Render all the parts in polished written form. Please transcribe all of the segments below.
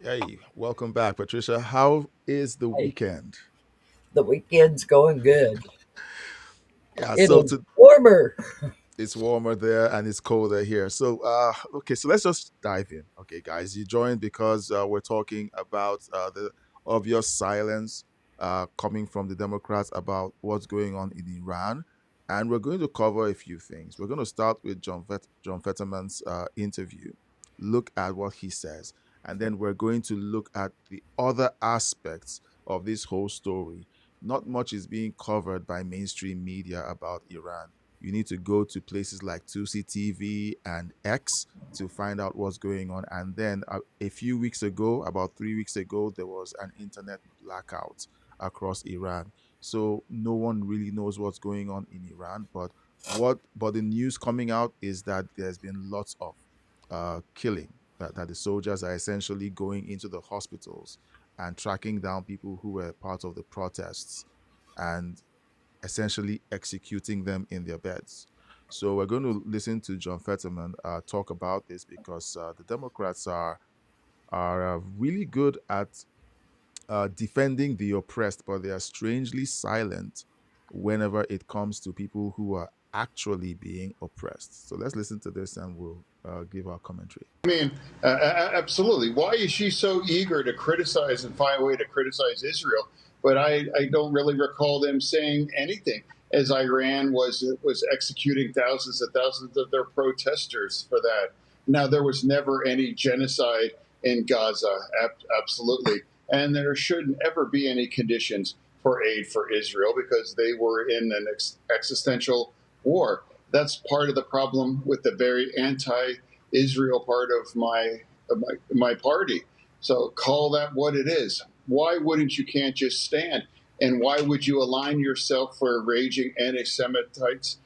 Hey, welcome back, Patricia. How is the Hey, weekend? the weekend's going good. Yeah, It so is warmer. it's warmer there and it's colder here. Okay, so let's just dive in. Okay, guys, you joined because we're talking about the obvious silence coming from the Democrats about what's going on in Iran, and we're going to cover a few things. We're going to start with John Fetterman's interview, look at what he says, and then we're going to look at the other aspects of this whole story. Not much is being covered by mainstream media about Iran. You need to go to places like Tusi TV and X to find out what's going on. And then a few weeks ago, about 3 weeks ago, there was an internet blackout across Iran. So no one really knows what's going on in Iran. But the news coming out is that there's been lots of killing. That the soldiers are essentially going into the hospitals and tracking down people who were part of the protests and essentially executing them in their beds. So we're going to listen to John Fetterman talk about this because the Democrats are really good at defending the oppressed, but they are strangely silent whenever it comes to people who are actually being oppressed. So let's listen to this and we'll give our commentary. I mean, absolutely. Why is she so eager to criticize and find a way to criticize Israel? But I don't really recall them saying anything as Iran was executing thousands of their protesters for that. Now there was never any genocide in Gaza, absolutely, and there shouldn't ever be any conditions for aid for Israel because they were in an existential war. That's part of the problem with the very anti Israel part of my party. So call that what it is. Why wouldn't you can't just stand? And why would you align yourself for raging anti-Semitites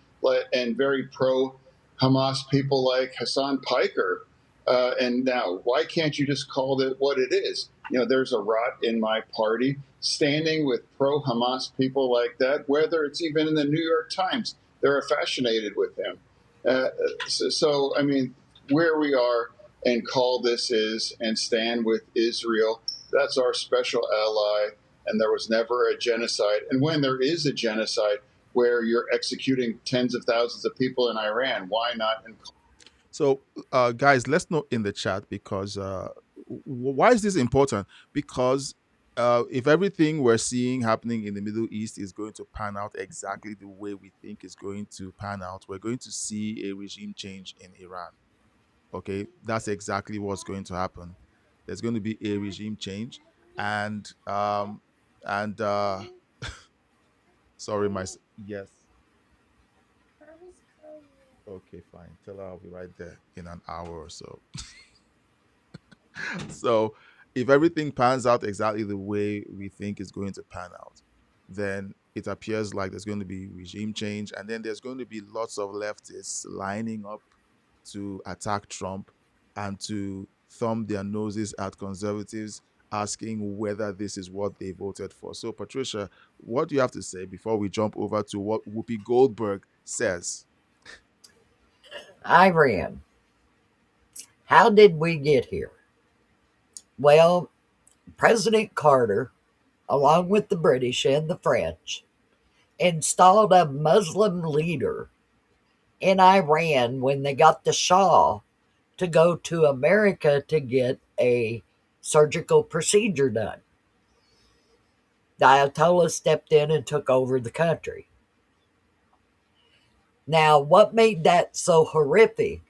and very pro-Hamas people like Hassan Piker? And now, why can't you just call it what it is? You know, there's a rot in my party standing with pro-Hamas people like that, whether it's even in the New York Times. They're fascinated with him. I mean, where we are and call this is and stand with Israel. That's our special ally. And there was never a genocide. And when there is a genocide where you're executing tens of thousands of people in Iran, why not? So, guys, let's note in the chat because why is this important? Because if everything we're seeing happening in the Middle East is going to pan out exactly the way we think is going to pan out, we're going to see a regime change in Iran. Okay, that's exactly what's going to happen. There's going to be a regime change, and and sorry, yes. Okay, fine. Tell her I'll be right there in an hour or so. So if everything pans out exactly the way we think is going to pan out, then it appears like there's going to be regime change, and then there's going to be lots of leftists lining up to attack Trump and to thumb their noses at conservatives, asking whether this is what they voted for. So, Patricia, what do you have to say before we jump over to what Whoopi Goldberg says? Iran. How did we get here? Well, President Carter, along with the British and the French, installed a Muslim leader in Iran when they got the Shah to go to America to get a surgical procedure done. The Ayatollah stepped in and took over the country. Now, what made that so horrific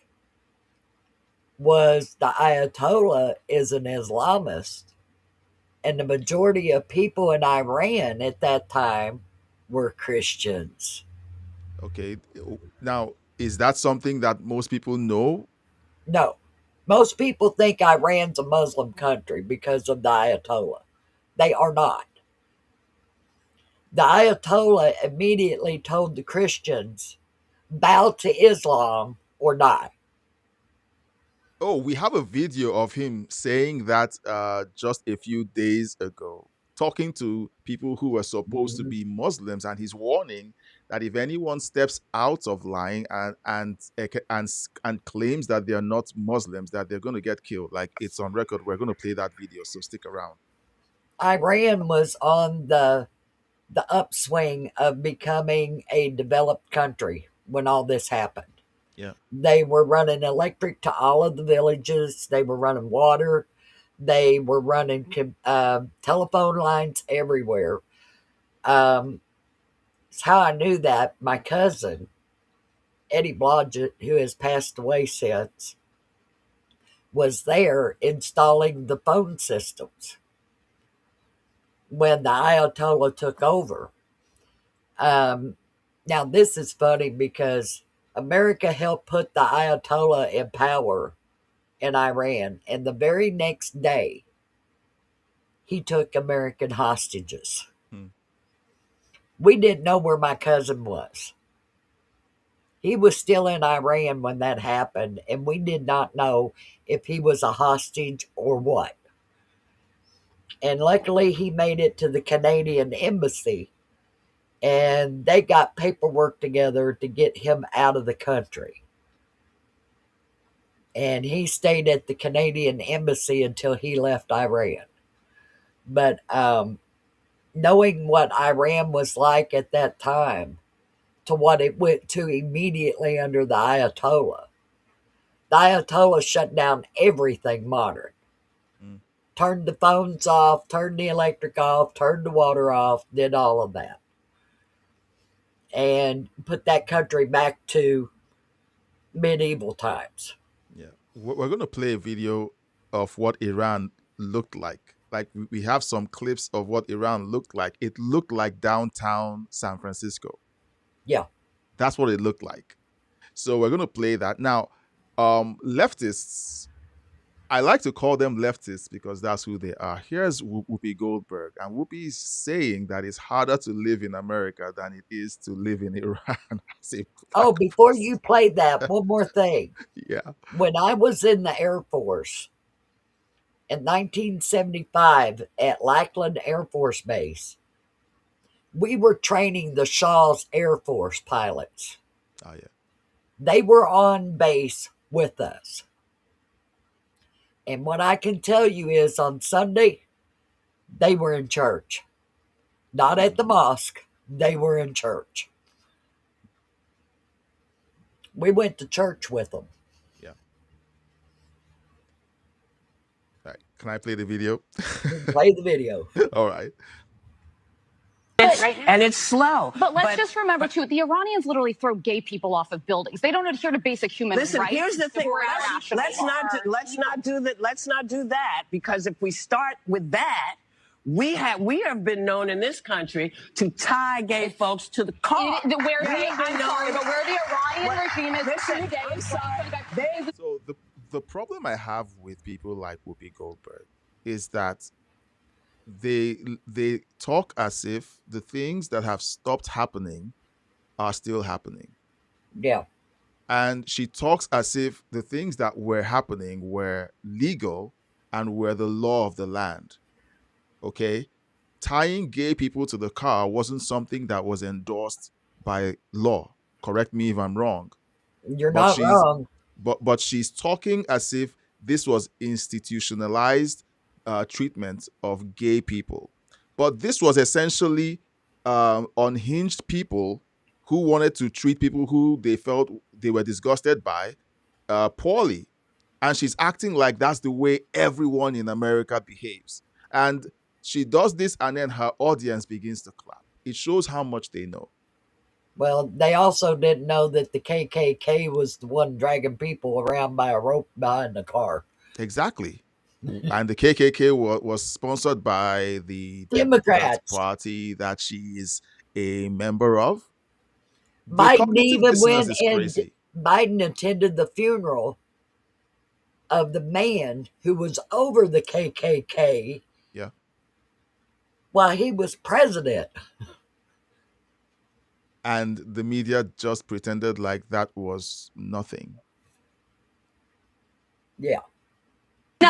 was the Ayatollah is an Islamist, and the majority of people in Iran at that time were Christians. Okay, now is that something that most people know? No, most people think Iran's a Muslim country because of the Ayatollah. They are not. The Ayatollah immediately told the Christians, bow to Islam or die. Oh, we have a video of him saying that just a few days ago, talking to people who were supposed to be Muslims, and he's warning that if anyone steps out of line and claims that they are not Muslims, that they're going to get killed. Like, it's on record. We're going to play that video, so stick around. Iran was on the upswing of becoming a developed country when all this happened. Yeah. They were running electric to all of the villages. They were running water. They were running telephone lines everywhere. It's how I knew that. My cousin, Eddie Blodgett, who has passed away since, was there installing the phone systems when the Ayatollah took over. Um, Now, this is funny because America helped put the Ayatollah in power in Iran, and the very next day, he took American hostages. Hmm. We didn't know where my cousin was. He was still in Iran when that happened, and we did not know if he was a hostage or what. And luckily, he made it to the Canadian embassy, and they got paperwork together to get him out of the country. And he stayed at the Canadian embassy until he left Iran. But knowing what Iran was like at that time to what it went to immediately under the Ayatollah shut down everything modern. Hmm. Turned the phones off, turned the electric off, turned the water off, did all of that. And put that country back to medieval times. Yeah. We're going to play a video of what Iran looked like. Like, we have some clips of what Iran looked like. It looked like downtown San Francisco. Yeah. That's what it looked like. So we're going to play that. Now, leftists, I like to call them leftists because that's who they are. Here's Whoopi Goldberg, and Whoopi is saying that it's harder to live in America than it is to live in Iran as a Oh, black before person. you play that, one more thing. Yeah. When I was in the Air Force in 1975 at Lackland Air Force Base, we were training the Shaw's Air Force pilots. Oh, yeah. They were on base with us. And what I can tell you is on Sunday, they were in church. Not at the Mhm. mosque, they were in church. We went to church with them. Yeah. All right. Can I play the video? Play the video. All right. And it's slow. But let's just remember, too, the Iranians literally throw gay people off of buildings. They don't adhere to basic human Listen, rights. here's the thing. Or Let's not do that. Let's not do that, because if we start with that, we have been known in this country to tie gay folks to the car. I'm sorry, but where the Iranian regime is Listen, gay, I'm sorry. So the problem I have with people like Whoopi Goldberg is that they talk as if the things that have stopped happening are still happening. Yeah. And she talks as if the things that were happening were legal and were the law of the land. Okay? Tying gay people to the car wasn't something that was endorsed by law. Correct me if I'm wrong. You're But not she's wrong. but she's talking as if this was institutionalized treatment of gay people. But this was essentially unhinged people who wanted to treat people who they felt they were disgusted by poorly. And she's acting like that's the way everyone in America behaves. And she does this, and then her audience begins to clap. It shows how much they know. Well, they also didn't know that the KKK was the one dragging people around by a rope behind the car. Exactly. And the KKK was sponsored by the Democrat Democrats. Party that she is a member of. The Biden cognitive even dissonance went is and crazy. Biden attended the funeral of the man who was over the KKK Yeah. while he was president. And the media just pretended like that was nothing. Yeah.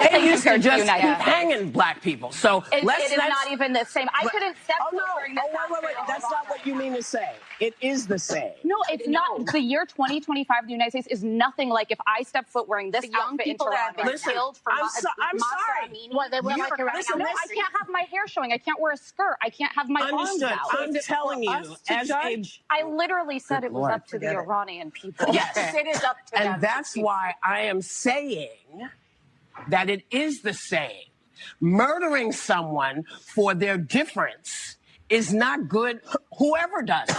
They nothing used to compared to the just United keep States. hanging black people. So It is not even the same. I but- couldn't step oh foot no! during this Wait! That's not what you mean to say. It is the same. No, it's not. The year 2025 in the United States is nothing like if I step foot wearing this outfit into Tehran right Listen, now. Killed for I'm sorry. What, they wear like listen, no, I can't have my hair showing. I can't wear a skirt. I can't have my arms Understood. out. I'm telling you, as a I literally said it was Lord. up to the Iranian people. yes, It is up to them. and that's why I am saying that it is the same. Murdering someone for their difference is not good. Whoever does it,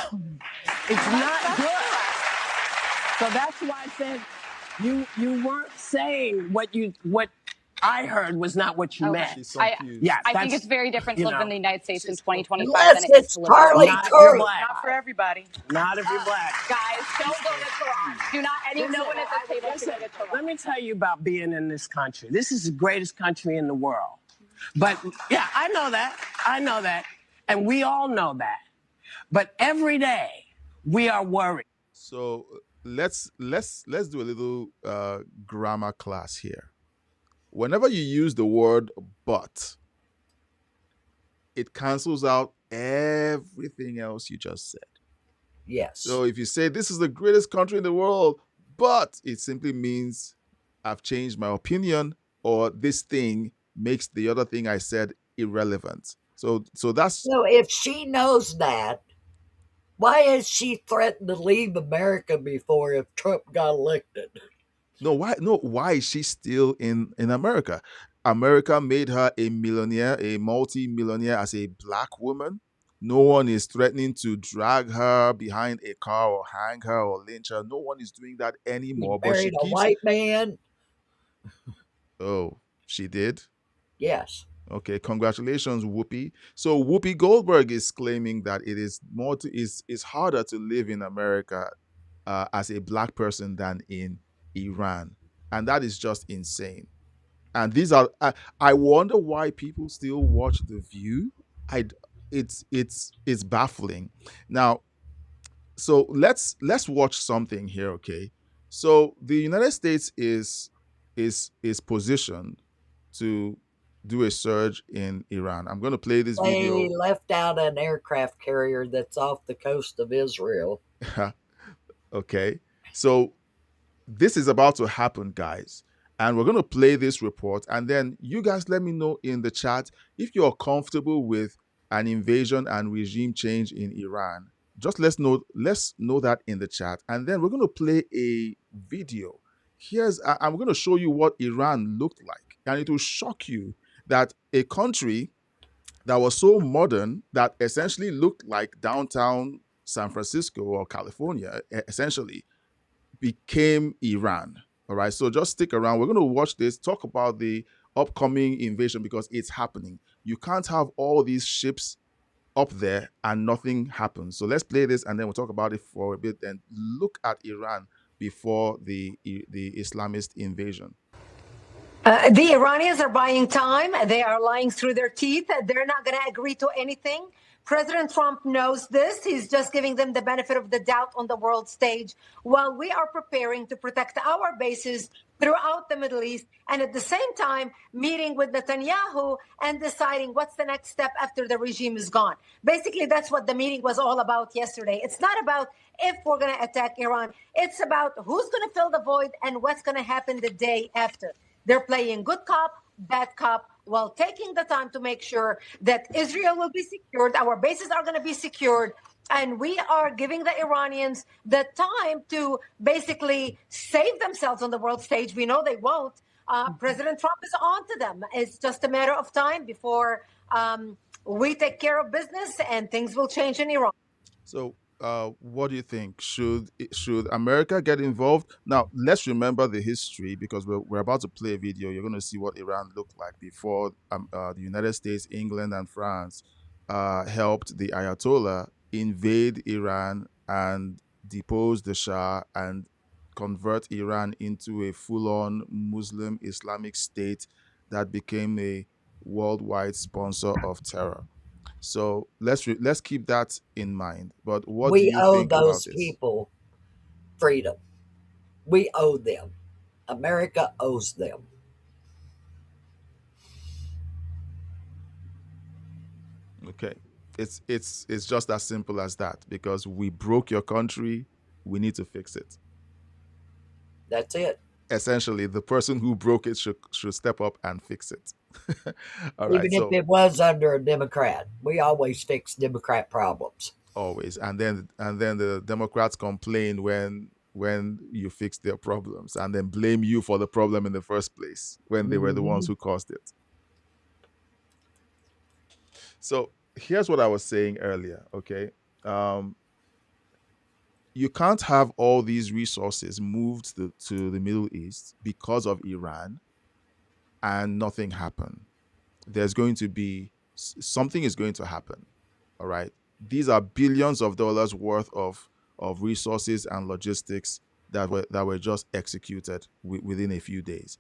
it's not good. So that's why I said you weren't saying what I heard was not what you Okay. meant. She's confused. Yeah, I think it's very different to live in the United States in 2025 Unless than it is it's to live Carly in not if you're Kirk. black. Not for everybody. Not if you're black. Guys, don't go to Tehran. Do not anyone at the table Listen, should go to Tehran. let me tell you about being in this country. This is the greatest country in the world. But yeah, I know that. I know that. And we all know that. But every day we are worried. So let's do a little grammar class here. Whenever you use the word but, it cancels out everything else you just said. Yes. So if you say this is the greatest country in the world, but it simply means I've changed my opinion, or this thing makes the other thing I said irrelevant. So that's So if she knows that, why has she threatened to leave America before if Trump got elected? why is she still in America? America made her a millionaire, a multi-millionaire as a black woman. No one is threatening to drag her behind a car or hang her or lynch her. No one is doing that He anymore. But she married a keeps. white man. Oh, she did. Yes. Okay, congratulations, Whoopi. So Whoopi Goldberg is claiming that it is is harder to live in America as a black person than in Iran, and that is just insane. And these are I wonder why people still watch The View. I it's baffling. Now, so let's watch something here, okay? So the United States is positioned to do a surge in Iran. I'm going to play this They video. left out an aircraft carrier that's off the coast of Israel. Okay. So this is about to happen, guys. And we're going to play this report. And then you guys let me know in the chat if you're comfortable with an invasion and regime change in Iran. Just let's know that in the chat. And then we're going to play a video. I'm going to show you what Iran looked like. And it will shock you that a country that was so modern that essentially looked like downtown San Francisco or California, essentially became Iran. All right. So just stick around. We're going to watch this, talk about the upcoming invasion because it's happening. You can't have all these ships up there and nothing happens. So let's play this and then we'll talk about it for a bit and look at Iran before the Islamist invasion. The Iranians are buying time. They are lying through their teeth. They're not going to agree to anything. President Trump knows this. He's just giving them the benefit of the doubt on the world stage while we are preparing to protect our bases throughout the Middle East and at the same time meeting with Netanyahu and deciding what's the next step after the regime is gone. Basically, that's what the meeting was all about yesterday. It's not about if we're going to attack Iran. It's about who's going to fill the void and what's going to happen the day after. They're playing good cop, bad cop, while taking the time to make sure that Israel will be secured, our bases are going to be secured, and we are giving the Iranians the time to basically save themselves on the world stage. We know they won't. President Trump is on to them. It's just a matter of time before we take care of business and things will change in Iran. So, what do you think? Should America get involved? Now, let's remember the history because we're about to play a video. You're going to see what Iran looked like before the United States, England, and France helped the Ayatollah invade Iran and depose the Shah and convert Iran into a full-on Muslim Islamic state that became a worldwide sponsor of terror. So let's keep that in mind. But what do We you owe think about those this? people freedom. We owe them. America owes them. Okay. It's just as simple as that because we broke your country, we need to fix it. That's it. Essentially, the person who broke it should step up and fix it. All right. Even if So it was under a Democrat, we always fix Democrat problems. always, and then the Democrats complain when you fix their problems and then blame you for the problem in the first place when they were the ones Hmm. who caused it. So here's what I was saying earlier. Okay. Um, you can't have all these resources moved to the Middle East because of Iran and nothing happen. There's going to be something is going to happen. All right. These are billions of dollars worth of resources and logistics that were just executed within a few days.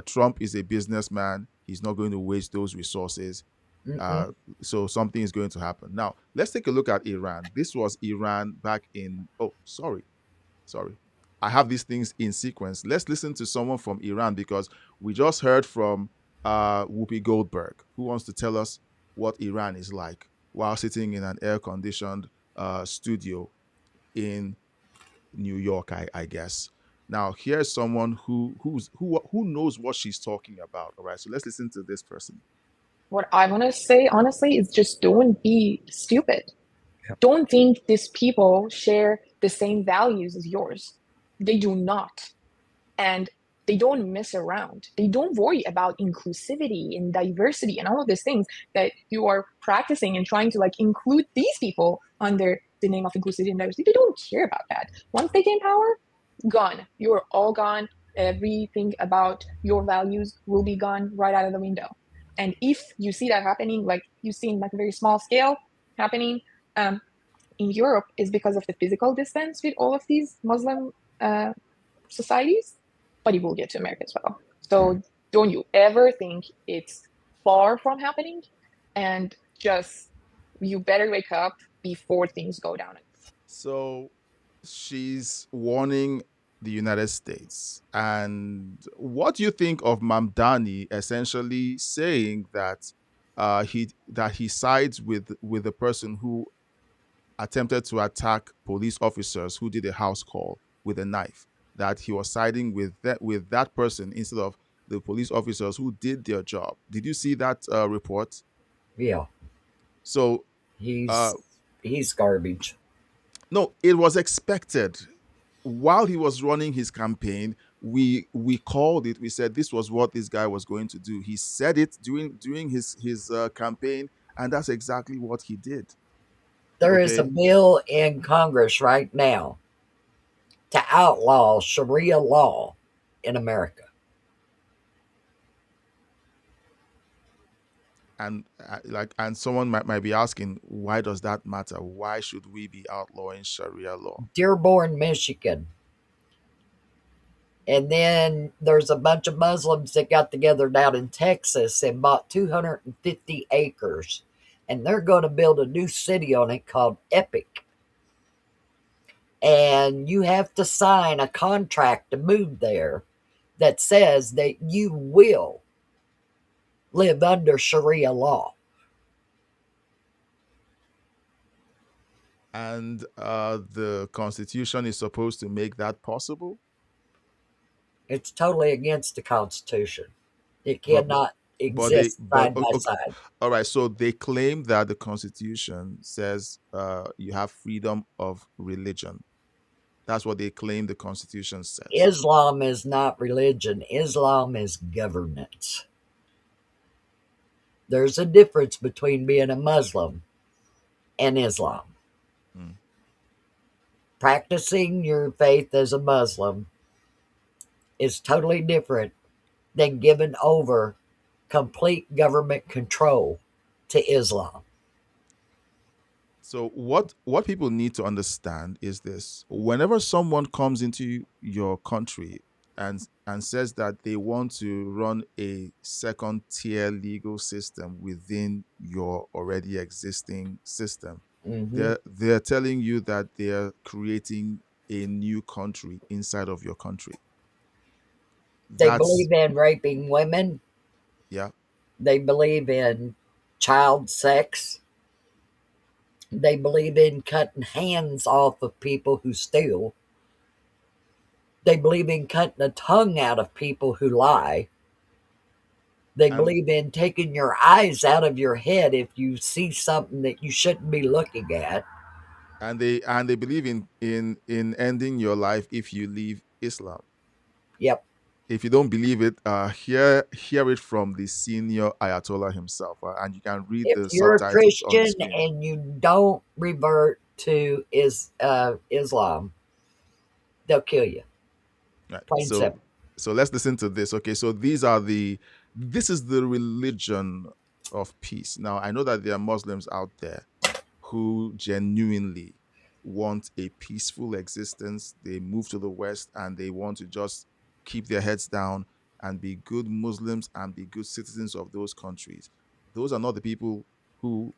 Trump is a businessman. He's not going to waste those resources. Mm-mm. Uh, so something is going to happen. Now, let's take a look at Iran. This was Iran back in, oh, sorry. I have these things in sequence. Let's listen to someone from Iran because we just heard from Whoopi Goldberg, who wants to tell us what Iran is like while sitting in an air conditioned studio in New York, I guess. Now, here's someone who knows what she's talking about. All right, so let's listen to this person. What I want to say, honestly, is just don't be stupid. Yep. Don't think these people share the same values as yours. They do not. And they don't mess around. They don't worry about inclusivity and diversity and all of these things that you are practicing and trying to like include these people under the name of inclusivity and diversity. They don't care about that. Once they gain power, gone. You're all gone. Everything about your values will be gone right out of the window. And if you see that happening, like you've seen like a very small scale happening in Europe, is because of the physical distance with all of these Muslim uh, societies, but it will get to America as well. So don't you ever think it's far from happening, and just you better wake up before things go down. So she's warning the United States. And what do you think of Mamdani essentially saying that he sides with the person who attempted to attack police officers who did a house call with a knife? That he was siding with that person instead of the police officers who did their job. Did you see that report? Yeah, So uh, he's he's garbage. no, it was expected. While he was running his campaign, we called it. We said this was what this guy was going to do. He said it during his campaign, and that's exactly what he did. There is a Okay, bill in Congress right now to outlaw Sharia law in America. and someone might be asking, why does that matter? Why should we be outlawing Sharia law? Dearborn, Michigan. And then there's a bunch of Muslims that got together down in Texas and bought 250 acres. And they're going to build a new city on it called Epic. And you have to sign a contract to move there that says that you will live under Sharia law. And the Constitution is supposed to make that possible. It's totally against the Constitution. It But but cannot but they exist but side by okay, side. all right. So they claim that the Constitution says you have freedom of religion. That's what they claim the Constitution says. Islam is not religion, Islam is governance. There's a difference between being a Muslim and Islam. Mm. Practicing your faith as a Muslim is totally different than giving over complete government control to Islam. So what people need to understand is this: whenever someone comes into your country and says that they want to run a second tier legal system within your already existing system, Hmm. they're telling you that they're creating a new country inside of your country. They That's believe in raping women, yeah. they believe in child sex. They believe in cutting hands off of people who steal. They believe in cutting the tongue out of people who lie. They and believe in taking your eyes out of your head if you see something that you shouldn't be looking at. they believe in ending your life if you leave Islam. Yep. If you don't believe it, hear it from the senior Ayatollah himself, and you can read If the you're a subtitles on the Christian screen. and you don't revert to Islam, they'll kill you. Right. Plain So simple. let's listen to this. Okay. So this is the religion of peace. Now I know that there are Muslims out there who genuinely want a peaceful existence. They move to the West and they want to just keep their heads down and be good Muslims and be good citizens of those countries. Those are not the people who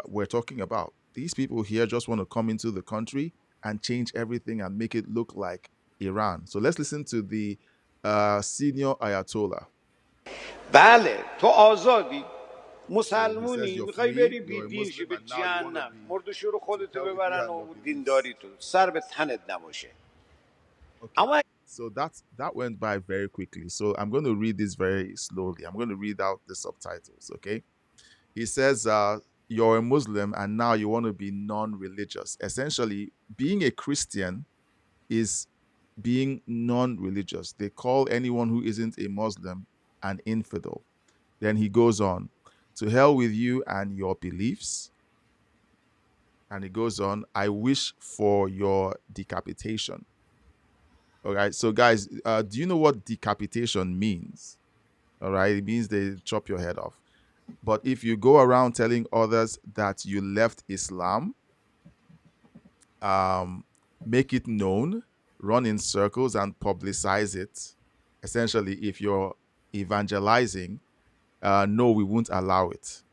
we're talking about. These people here just want to come into the country and change everything and make it look like Iran. So let's listen to the senior Ayatollah. بله تو آزادی So he says, مسلمونی you're میخوای free, بری بی you're a دین شی Muslim, به and now you want to جهنم be مرد شور to خودتو hell with you ببرن and و your beliefs. دینداری تو سر به تنت نباشه Okay. اما So that went by very quickly. So I'm going to read this very slowly. I'm going to read out the subtitles. Okay. He says, you're a Muslim and now you want to be non-religious. Essentially, being a Christian is being non-religious. They call anyone who isn't a Muslim an infidel. Then he goes on, to hell with you and your beliefs. And he goes on, I wish for your decapitation. All right. So, guys, do you know what decapitation means? All right. It means they chop your head off. But if you go around telling others that you left Islam, um, make it known, run in circles, and publicize it. Essentially, if you're evangelizing, no, we won't allow it.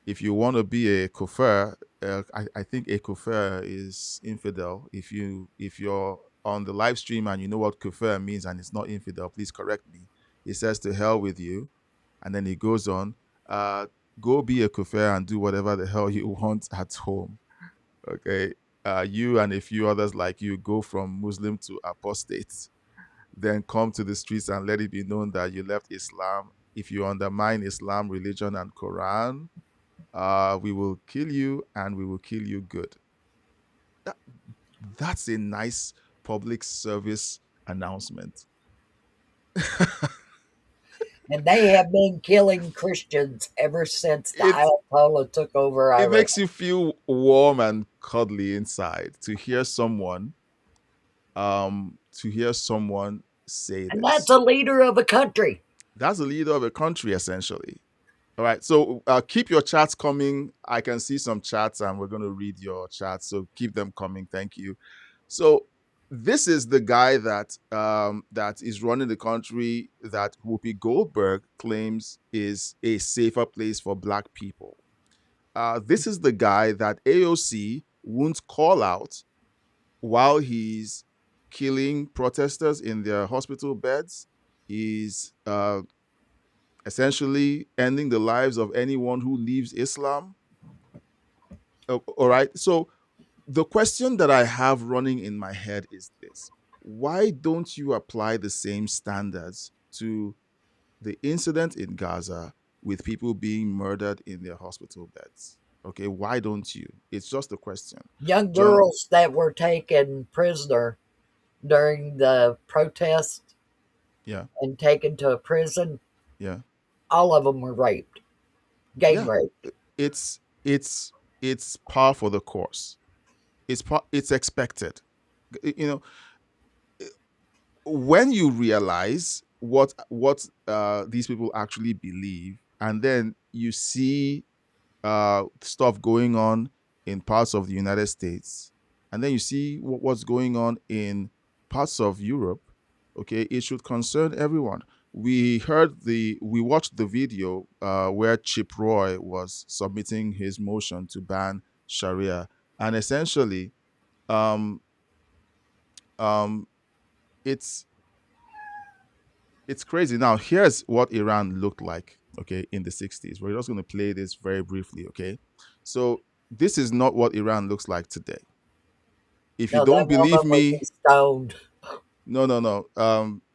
If you want to be a kafir, I think a kafir is infidel. If you're on the live stream and you know what kafir means and it's not infidel, please correct me. He says to hell with you, and then he goes on, uh, go be a kafir and do whatever the hell you want at home. Okay, you and a few others like you go from Muslim to apostate, then come to the streets and let it be known that you left Islam. If you undermine Islam, religion, and Quran, we will kill you and we will kill you good. That, that's a nice public service announcement. And they have been killing Christians ever since the it Ayatollah took over it Iran. makes you feel warm and cuddly inside to hear someone say And that's this. a leader of a country. That's the leader of a country, essentially. All right. So keep your chats coming. I can see some chats and we're going to read your chats. So keep them coming. Thank you. So this is the guy that is running the country that Whoopi Goldberg claims is a safer place for black people. This is the guy that AOC won't call out while he's killing protesters in their hospital beds. He's essentially ending the lives of anyone who leaves Islam. All right. So the question that I have running in my head is this: why don't you apply the same standards to the incident in Gaza with people being murdered in their hospital beds? Okay, why don't you? It's just a question. Young John, girls that were taken prisoner during the protest yeah, and taken to a prison, yeah, all of them were raped, gang yeah. raped. It's it's par for the course. It's expected. You know, when you realize what these people actually believe, and then you see stuff going on in parts of the United States, and then you see what's going on in parts of Europe, okay, it should concern everyone. We watched the video where Chip Roy was submitting his motion to ban Sharia, and essentially, um, um, it's it's crazy. Now, here's what Iran looked like, okay, in the 60s. We're just going to play this very briefly, okay? So this is not what Iran looks like today. If you No, that don't believe woman would me, be stoned. no, no, no.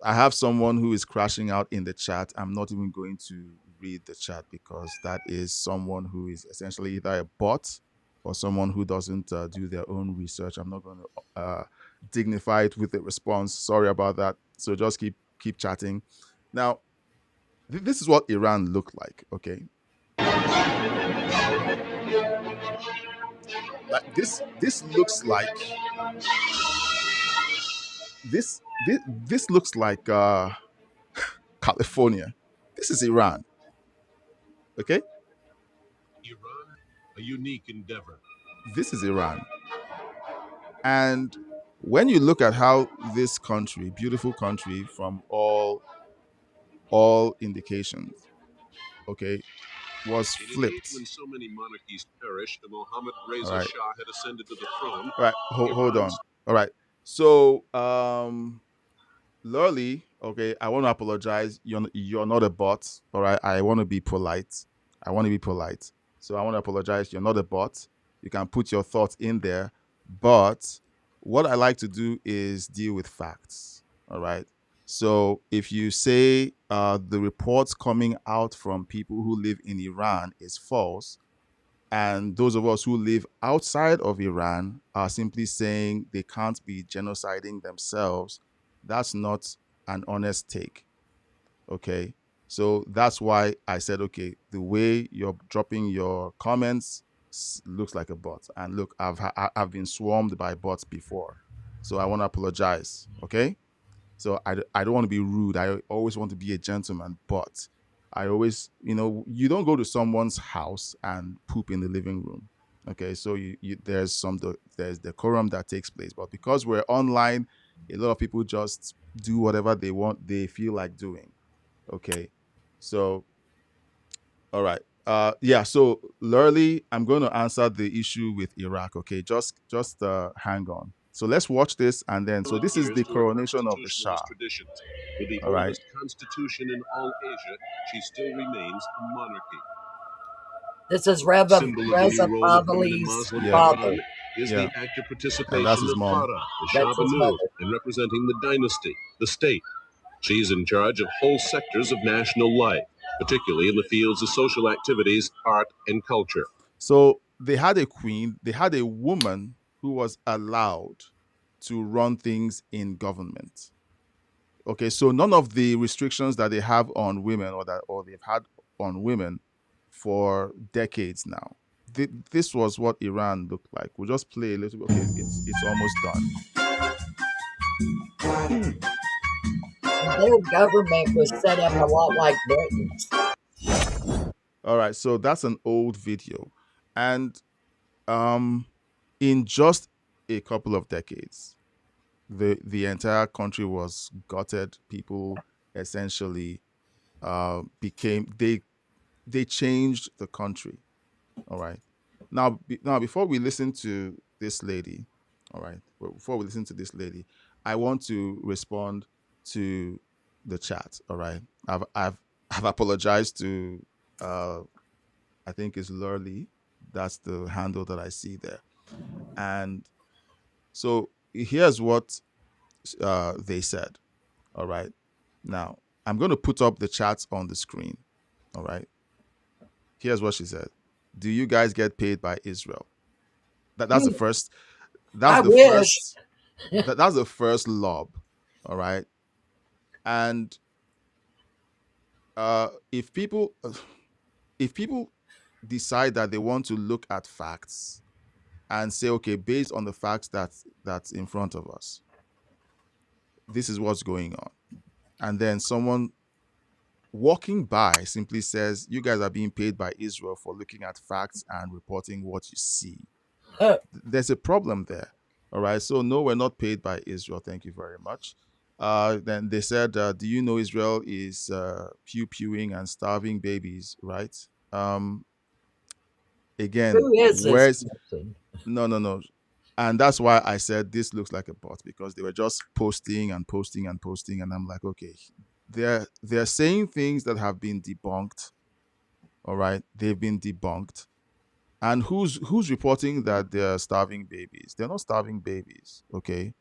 I have someone who is crashing out in the chat. I'm not even going to read the chat because that is someone who is essentially either a bot or someone who doesn't do their own research. I'm not going to dignify it with a response. Sorry about that. So just keep chatting. Now, this is what Iran looked like. Okay, like this looks like this looks like California. This is Iran. Okay, A unique endeavor. this is Iran. And when you look at how this country, beautiful country from all indications, okay, was In an age flipped. when so many monarchies perished and Mohammad All Reza right. Shah had ascended to the throne, All right. Hold on. Iran's All right. So Lurley, okay, I want to apologize. You're not a bot. All right. I want to be polite. I want to be polite. So I want to apologize. You're not a bot. You can put your thoughts in there. But what I like to do is deal with facts. All right. So if you say the reports coming out from people who live in Iran is false, and those of us who live outside of Iran are simply saying they can't be genociding themselves, that's not an honest take. Okay. So that's why I said, okay, the way you're dropping your comments looks like a bot. And look, I've been swarmed by bots before. So I want to apologize. Okay. So I don't want to be rude. I always want to be a gentleman, but I always, you don't go to someone's house and poop in the living room. Okay, so there's decorum that takes place, but because we're online, a lot of people just do whatever they feel like doing. Okay, so all right. Yeah. So, Lurley, I'm going to answer the issue with Iraq. Okay, just hang on. So let's watch this, and then this is years the to her coronation of the Shah. constitutionalist traditions. With the All right. oldest constitution in all Asia, she still remains a monarchy. This is Symbol of the new Reza role of women in Pahlavi's Muslim Yeah, father. Iran is yeah, the active and that's participation his of mom. Farah, the Shah That's his Banu, mother. in representing the dynasty, the state. She's in charge of whole sectors of national life, particularly in the fields of social activities, art, and culture. So they had a queen. They had a woman who was allowed to run things in government. Okay, so none of the restrictions that they have on women or they've had on women for decades now. This was what Iran looked like. We'll just play a little bit. Okay, it's almost done. Their government was set up a lot like Britain's. All right, so that's an old video, and um, in just a couple of decades, the entire country was gutted. People essentially became they changed the country. All right. Now, before we listen to this lady, all right, before we listen to this lady, I want to respond to the chat. All right, I've apologized to I think it's Lurley. That's the handle that I see there, and so here's what they said. All right, now I'm going to put up the chat on the screen. All right, here's what she said. Do you guys get paid by Israel? That's the first that's I the wish. first that's the first lob. All right. And if people if people decide that they want to look at facts and say, okay, based on the facts that's in front of us, this is what's going on, and then someone walking by simply says, you guys are being paid by Israel for looking at facts and reporting what you see, there's a problem there. All right. So no, we're not paid by Israel. Thank you very much. Then they said, do you know Israel is pew pewing and starving babies, right? Again, Who is this where's person? no, no, no. And that's why I said this looks like a bot because they were just posting and posting and posting, and I'm like, okay, they're saying things that have been debunked. All right, they've been debunked. And who's reporting that they're starving babies? They're not starving babies, okay?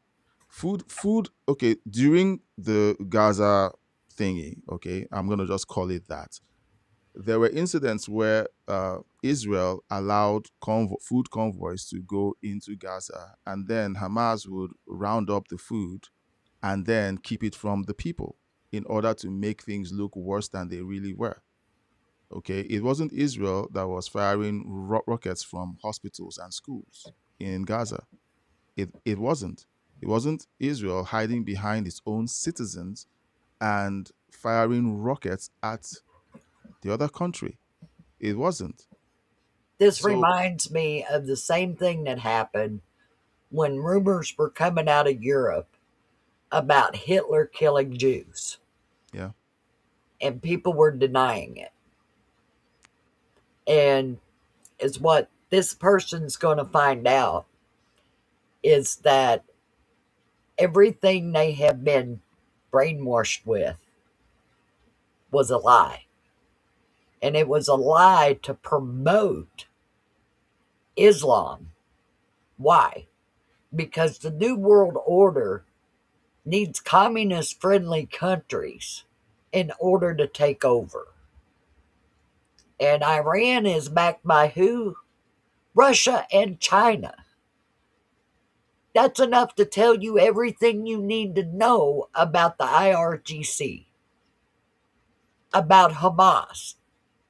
Food, okay, during the Gaza thingy, okay, I'm gonna just call it that. There were incidents where Israel allowed food convoys to go into Gaza, and then Hamas would round up the food and then keep it from the people in order to make things look worse than they really were. Okay, it wasn't Israel that was firing rockets from hospitals and schools in Gaza. It wasn't. It wasn't Israel hiding behind its own citizens and firing rockets at the other country. It wasn't. This So reminds me of the same thing that happened when rumors were coming out of Europe about Hitler killing Jews, yeah, and people were denying it. And is what this person's going to find out is that everything they have been brainwashed with was a lie. And it was a lie to promote Islam. Why? Because the New World Order needs communist friendly countries in order to take over. And Iran is backed by who? Russia and China. That's enough to tell you everything you need to know about the IRGC, about Hamas,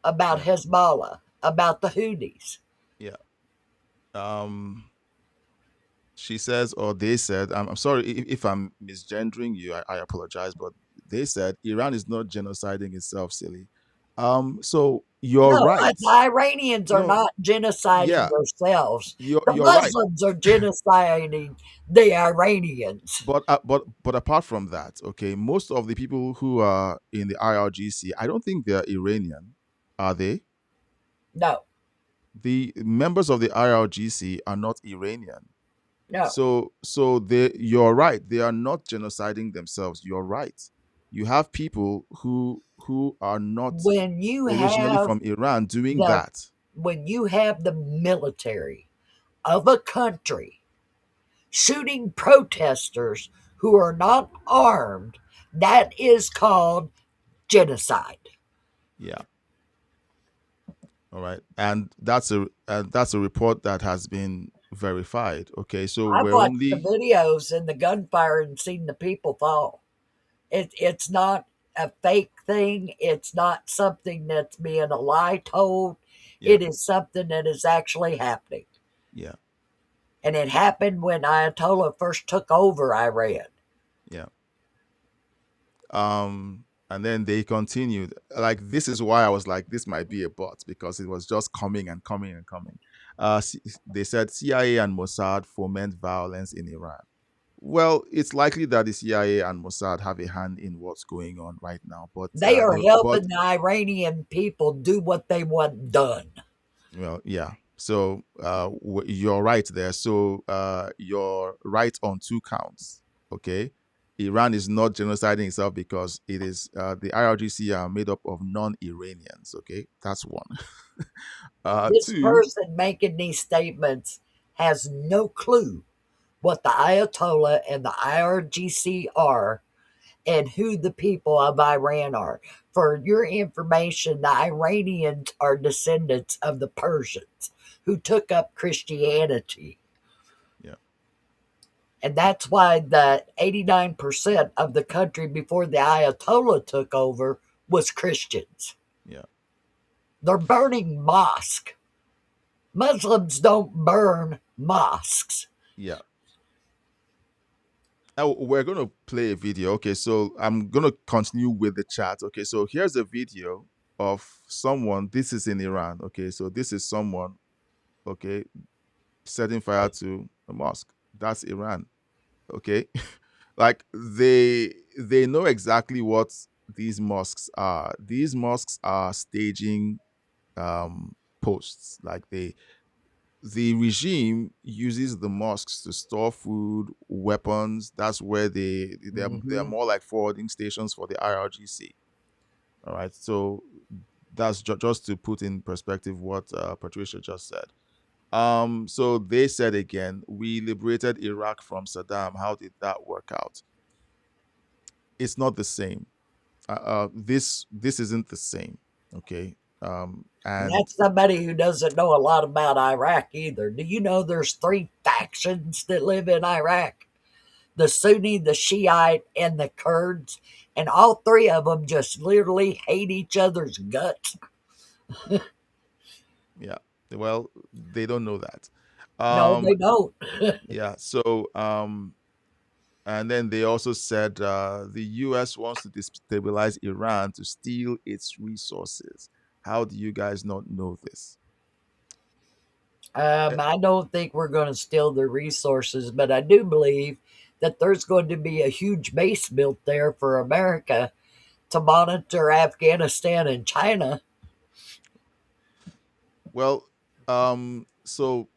about yeah, Hezbollah, about the Houthis. yeah. Um, she says, or they said, I'm sorry if I'm misgendering you. I apologize, but they said Iran is not genociding itself, silly. So you're No, right. the Iranians are No, not genociding yeah, themselves. The you're right. Muslims are genociding the Iranians. But apart from that, okay, most of the people who are in the IRGC, I don't think they're Iranian, are they? No, The members of the IRGC are not Iranian. no. So you're right. They are not genociding themselves. You're right. You have people who are not When you originally have from Iran doing the that. when you have the military of a country shooting protesters who are not armed, that is called genocide. Yeah. All right. And that's a report that has been verified. Okay. So I've we're watched the only videos and the gunfire and seen the people fall. It's not a fake thing. It's not something that's being a lie told. yeah, It is something that is actually happening. yeah, And it happened when Ayatollah first took over Iran. yeah. And then they continued. Like this is why I was like, this might be a bot because it was just coming and coming and coming. They said CIA and Mossad foment violence in Iran. Well, it's likely that the CIA and Mossad have a hand in what's going on right now, but They are but helping the Iranian people do what they want done. well, yeah. So you're right there. So you're right on two counts. Okay, Iran is not genociding itself because it is the IRGC are made up of non-Iranians. Okay, that's one. This Two, person making these statements has no clue what the Ayatollah and the IRGC are and who the people of Iran are. For your information, the Iranians are descendants of the Persians who took up Christianity. yeah, And that's why the 89% of the country before the Ayatollah took over was Christians. yeah, They're burning mosques. Muslims don't burn mosques. yeah. Now we're gonna play a video. Okay, so I'm gonna continue with the chat. Okay, so here's a video of someone. This is in Iran. Okay, so this is someone. Okay, setting fire to a mosque. That's Iran. Okay, like they know exactly what these mosques are. These mosques are staging posts. Like the regime uses the mosques to store food, weapons. That's where they're Mm-hmm. more like forwarding stations for the IRGC. All right, so That's just to put in perspective what Patricia just said. So they said again, we liberated Iraq from Saddam. How did that work out? It's not the same. This isn't the same. Okay. And And that's somebody who doesn't know a lot about Iraq either. Do you know there's three factions that live in Iraq? The Sunni, the Shiite, and the Kurds. And all three of them just literally hate each other's guts. yeah, well, they don't know that. No, Um, they don't. yeah. So and then they also said the U.S. wants to destabilize Iran to steal its resources. How do you guys not know this? Eh, I don't think we're going to steal their resources, but I do believe that there's going to be a huge base built there for America to monitor Afghanistan and China. Well, so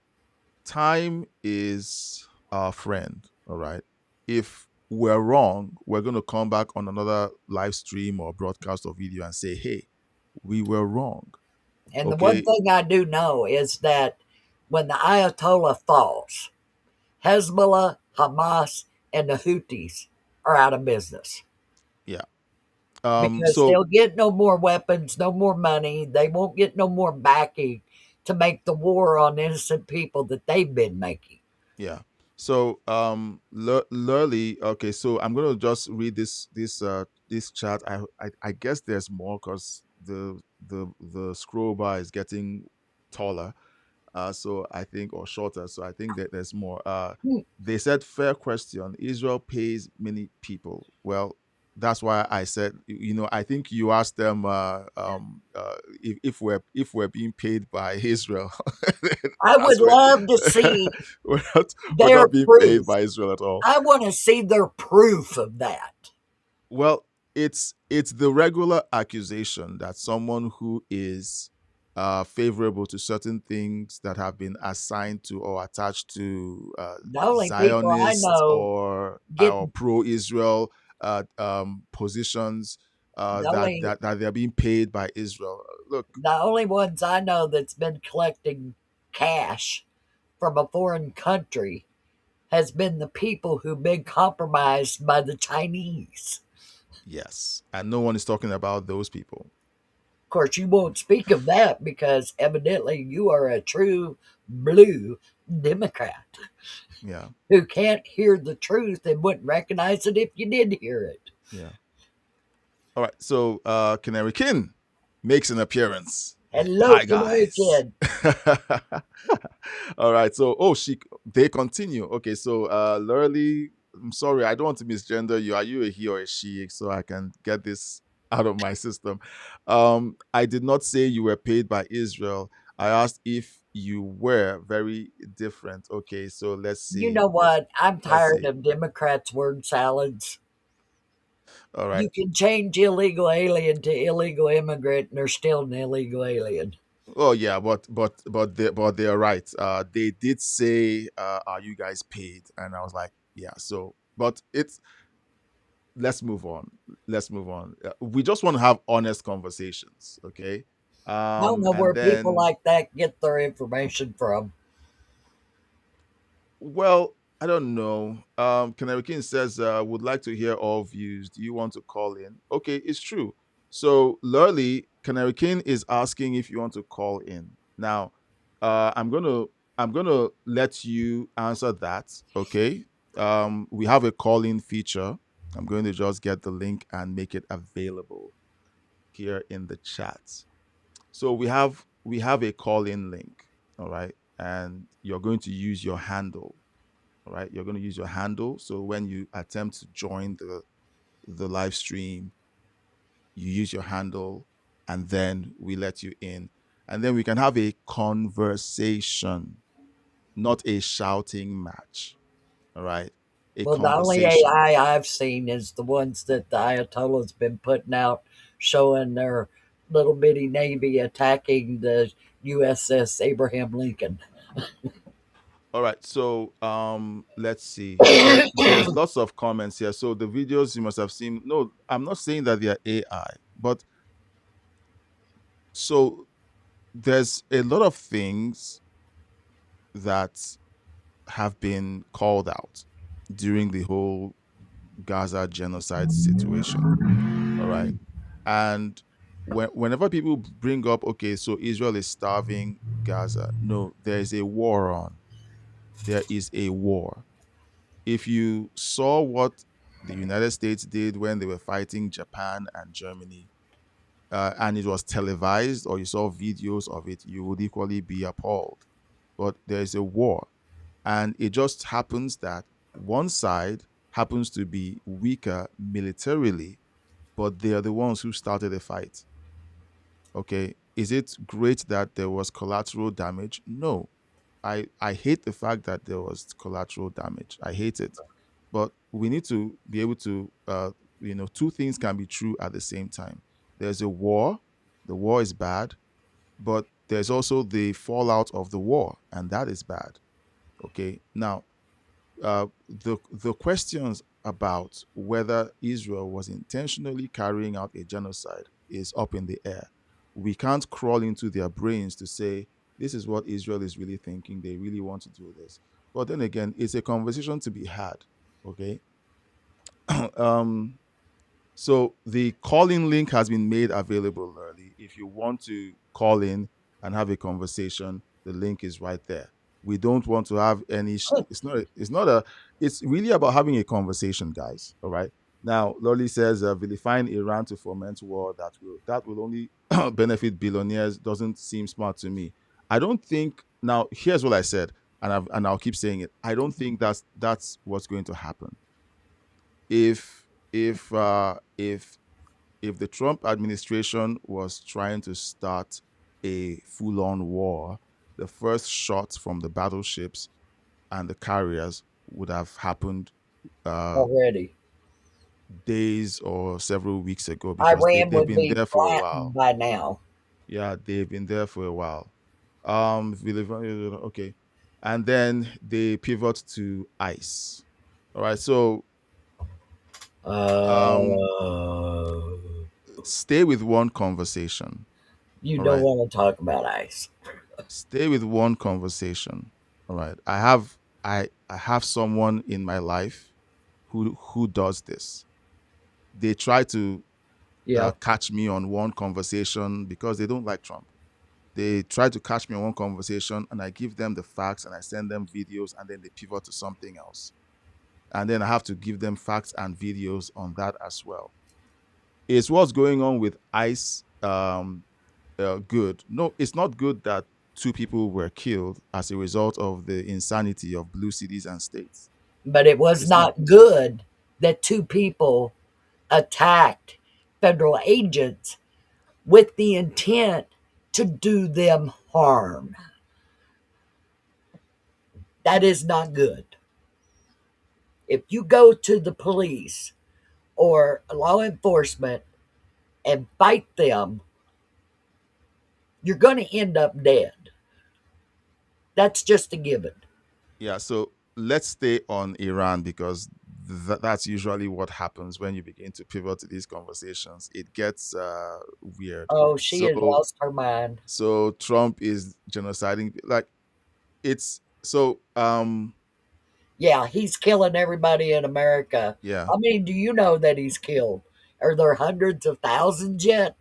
time is our friend, all right? If we're wrong, we're going to come back on another live stream or broadcast or video and say, hey, we were wrong, And the one okay? thing I do know is that when the Ayatollah falls, Hezbollah, Hamas, and the Houthis are out of business Yeah. because So they'll get no more weapons, no more money. They won't get no more backing to make the war on innocent people that they've been making. yeah. So Lurley, okay, so I'm gonna just read this chat. I guess there's more because the scroll bar is getting taller. So I think, or shorter. So I think that there's more. Hmm. They said, fair question. Israel pays many people. Well, that's why I said, I think you asked them if we're being paid by Israel. I would That's where love to see we're their not being paid proof. by Israel at all. I want to see their proof of that. Well, it's the regular accusation that someone who is favorable to certain things that have been assigned to or attached to The only people I Zionists know get or pro-Israel positions the that, only that they're being paid by Israel. Look, the only ones I know that's been collecting cash from a foreign country has been the people who've been compromised by the Chinese. yes, and no one is talking about those people. Of course, you won't speak of that because evidently you are a true blue Democrat Yeah, who can't hear the truth and wouldn't recognize it if you did hear it. yeah. All right, so Canary King makes an appearance. Hello, Hi Canary guys. Kid. All right, so they continue. Okay, so Lurley, I'm sorry, I don't want to misgender you. Are you a he or a she? So I can get this out of my system. I did not say you were paid by Israel. I asked if you were very different. Okay, so let's You see. know what? I'm Let's tired see. of Democrats' word salads. All right. You can change illegal alien to illegal immigrant and they're still an illegal alien. Oh yeah, but they are right. They did say, "Are you guys paid?" And I was like, "Yeah." So, but it's let's move on. Let's move on. We just want to have honest conversations, okay? I don't know And where people then, like that get their information from. well, I don't know. Canary King says, "Would like to hear all views. Do you want to call in?" Okay, it's true. So, Lurley, Canary King is asking if you want to call in. Now, I'm gonna let you answer that. Okay. We have a call in feature. I'm going to just get the link and make it available here in the chat. So we have a call in link, all right? And you're going to use your handle, all right? You're going to use your handle. So when you attempt to join the live stream, you use your handle and then we let you in. And then we can have a conversation, not a shouting match, all right? A Well, the only conversation. AI I've seen is the ones that the Ayatollah's been putting out showing their little bitty navy attacking the USS Abraham Lincoln. All right, so let's see. There's lots of comments here. So the videos you must have seen. No, I'm not saying that they are AI, but So there's a lot of things that have been called out during the whole Gaza genocide situation. All right. And whenever people bring up, okay, so Israel is starving Gaza, no, there's a war on. There is a war. If you saw what the United States did when they were fighting Japan and Germany, and it was televised, or you saw videos of it, you would equally be appalled. But there's a war. And it just happens that one side happens to be weaker militarily, but they are the ones who started the fight. Okay. Is it great that there was collateral damage? No. I hate the fact that there was collateral damage. I hate it. But we need to be able to, two things can be true at the same time. There's a war, the war is bad, but there's also the fallout of the war, and that is bad. Okay. Now, the questions about whether Israel was intentionally carrying out a genocide is up in the air. We can't crawl into their brains to say this is what Israel is really thinking. They really want to do this. But then again, it's a conversation to be had. Okay. um, so the call-in link has been made available early. If you want to call in and have a conversation, the link is right there. We don't want to have any. It's not. It's not a. It's really about having a conversation, guys. All right. Now, Lolly says vilifying Iran to foment war that will only benefit billionaires doesn't seem smart to me. I don't think. Now, here's what I said, and I'll keep saying it. I don't think that's what's going to happen. If the Trump administration was trying to start a full-on war, the first shots from the battleships and the carriers would have happened uh, already. days or several weeks ago because Iran they've would been be there for a flattened while. by now. Yeah, they've been there for a while. Okay, and then they pivot to ice. All right, so um, Uh, stay with one conversation. you All don't right, want to talk about ice. stay with one conversation. All right, I have someone in my life who does this. They try to Yeah. catch me on one conversation because they don't like Trump. They try to catch me on one conversation, and I give them the facts and I send them videos, and then they pivot to something else, and then I have to give them facts and videos on that as well. Is what's going on with ICE good? No, it's not good that two people were killed as a result of the insanity of blue cities and states. But it was It's not. not good that two people attacked federal agents with the intent to do them harm. That is not good. If you go to the police or law enforcement and fight them, you're going to end up dead. That's just a given. Yeah, so let's stay on Iran because that's usually what happens when you begin to pivot to these conversations. It gets weird. Oh, she has So, lost her mind. so Trump is genociding. Like it's so. Yeah, he's killing everybody in America. Yeah, I mean, do you know that he's killed? Are there hundreds of thousands yet?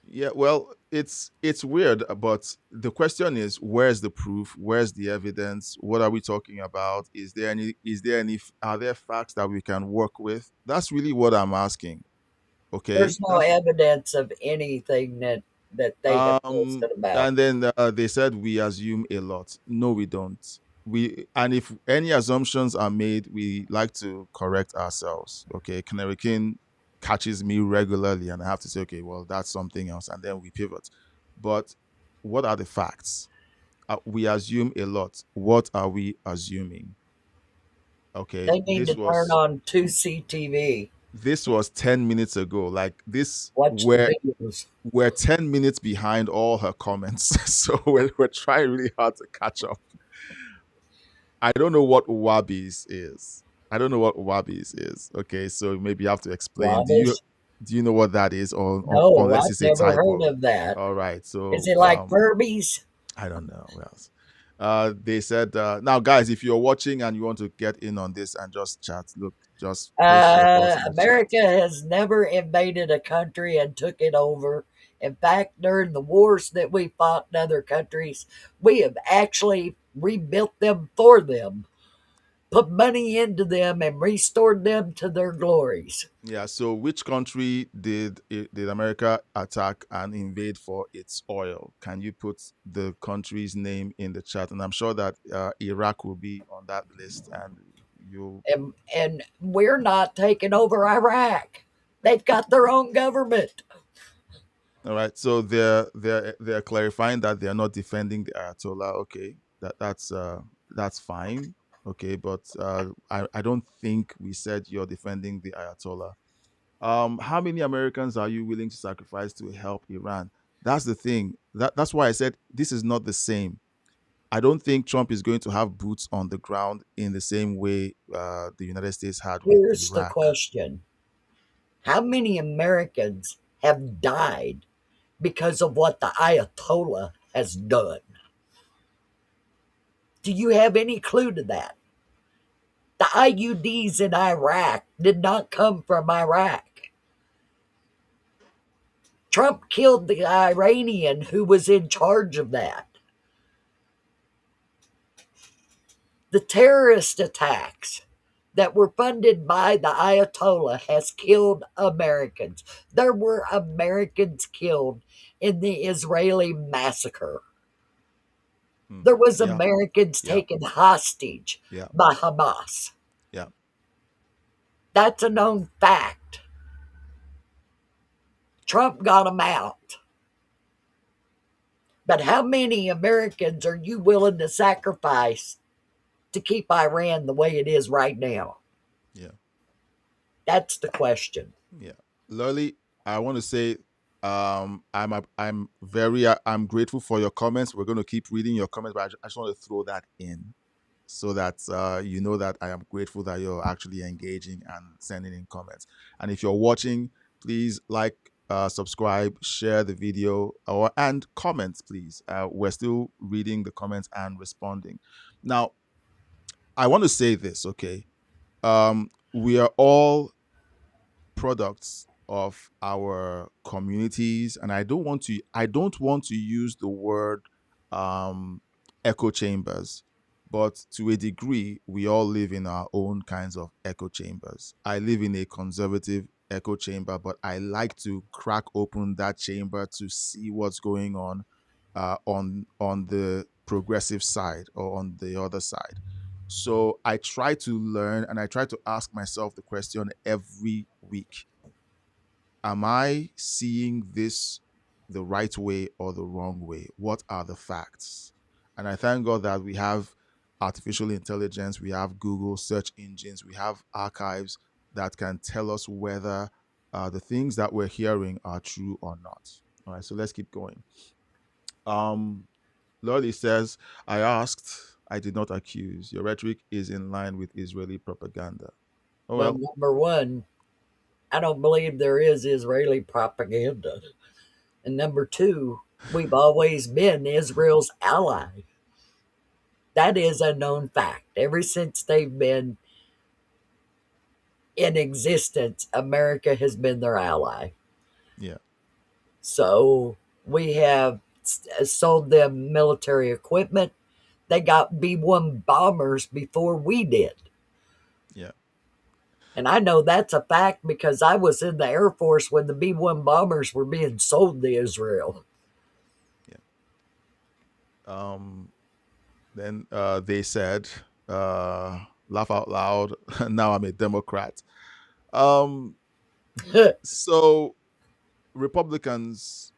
yeah. Well, it's weird, but the question is, where's the proof? Where's the evidence? What are we talking about? Is there any? Is there any? Are there facts that we can work with? That's really what I'm asking. Okay, There's no that's evidence of anything that they have posted about. and then they said we assume a lot. No, we don't. And if any assumptions are made, we like to correct ourselves. Okay, Canary King catches me regularly, and I have to say, okay, well, that's something else, and then we pivot. But what are the facts? We assume a lot. What are we assuming? Okay, They need to turn on 2CTV. this was 10 minutes ago. Like this, Watch the where videos. we're 10 minutes behind all her comments. So we're trying really hard to catch up. I don't know what Wabis is. I don't know what Wabis is. Okay, so maybe you have to explain. Do you Wabish. Do you know what that is, or No, unless I've it's a never heard typo? of that. All right. Is So it like Furbies? I don't know what else. They said, now, guys, if you're watching and you want to get in on this and just chat, look, just post your thoughts in the chat. America has never invaded a country and took it over. In fact, during the wars that we fought in other countries, we have actually rebuilt them for them, put money into them, and restored them to their glories. Yeah. So, which country did America attack and invade for its oil? Can you put the country's name in the chat? And I'm sure that Iraq will be on that list, and you. And we're not taking over Iraq. They've got their own government. All right. So they're clarifying that they are not defending the Ayatollah. Okay, that's fine. Okay, but I don't think we said you're defending the Ayatollah. How many Americans are you willing to sacrifice to help Iran? That's the thing. That's why I said this is not the same. I don't think Trump is going to have boots on the ground in the same way the United States had with Here's the Iraq. question: how many Americans have died because of what the Ayatollah has done? Do you have any clue to that? The IUDs in Iraq did not come from Iraq. Trump killed the Iranian who was in charge of that. The terrorist attacks that were funded by the Ayatollah has killed Americans. There were Americans killed in the Israeli massacre. Hmm. There was Yeah, Americans yeah, taken hostage yeah, by Hamas. yeah. That's a known fact. Trump got them out. But how many Americans are you willing to sacrifice to keep Iran the way it is right now? Yeah. That's the question. Yeah, Lolly, I want to say, I'm grateful for your comments. We're going to keep reading your comments, but I just want to throw that in so that you know that I am grateful that you're actually engaging and sending in comments. And if you're watching, please like, subscribe, share the video, and comments, please. We're still reading the comments and responding. Now, I want to say this, okay? We are all products of our communities, and I don't want to use the word um echo chambers, but to a degree we all live in our own kinds of echo chambers. I live in a conservative echo chamber, but I like to crack open that chamber to see what's going on the progressive side or on the other side. So I try to learn and I try to ask myself the question every week: am I seeing this the right way or the wrong way? What are the facts? And I thank God that we have artificial intelligence, we have Google search engines, we have archives that can tell us whether the things that we're hearing are true or not. All right, so let's keep going. Um, Lolly says, I asked, I did not accuse. Your rhetoric is in line with Israeli propaganda. Oh, Well, well, number one, I don't believe there is Israeli propaganda. And number two, we've always been Israel's ally. That is a known fact. Ever since they've been in existence, America has been their ally. yeah, So we have sold them military equipment. They got B 1 bombers before we did. yeah, And I know that's a fact because I was in the Air Force when the B 1 bombers were being sold to Israel. yeah. Um, Then they said, laugh out loud, now I'm a Democrat. Um, so Republicans,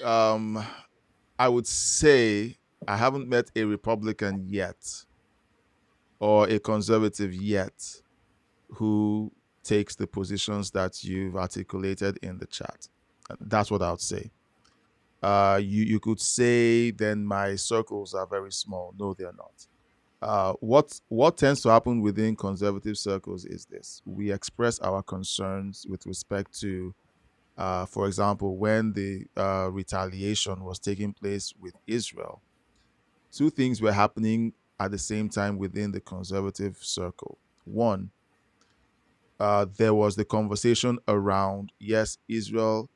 um, I would say I haven't met a Republican yet or a conservative yet who takes the positions that you've articulated in the chat. That's what I would say. You could say then my circles are very small. No, they're not. What tends to happen within conservative circles is this: we express our concerns with respect to, for example, when the retaliation was taking place with Israel. Two things were happening at the same time within the conservative circle. One, there was the conversation around, yes, Israel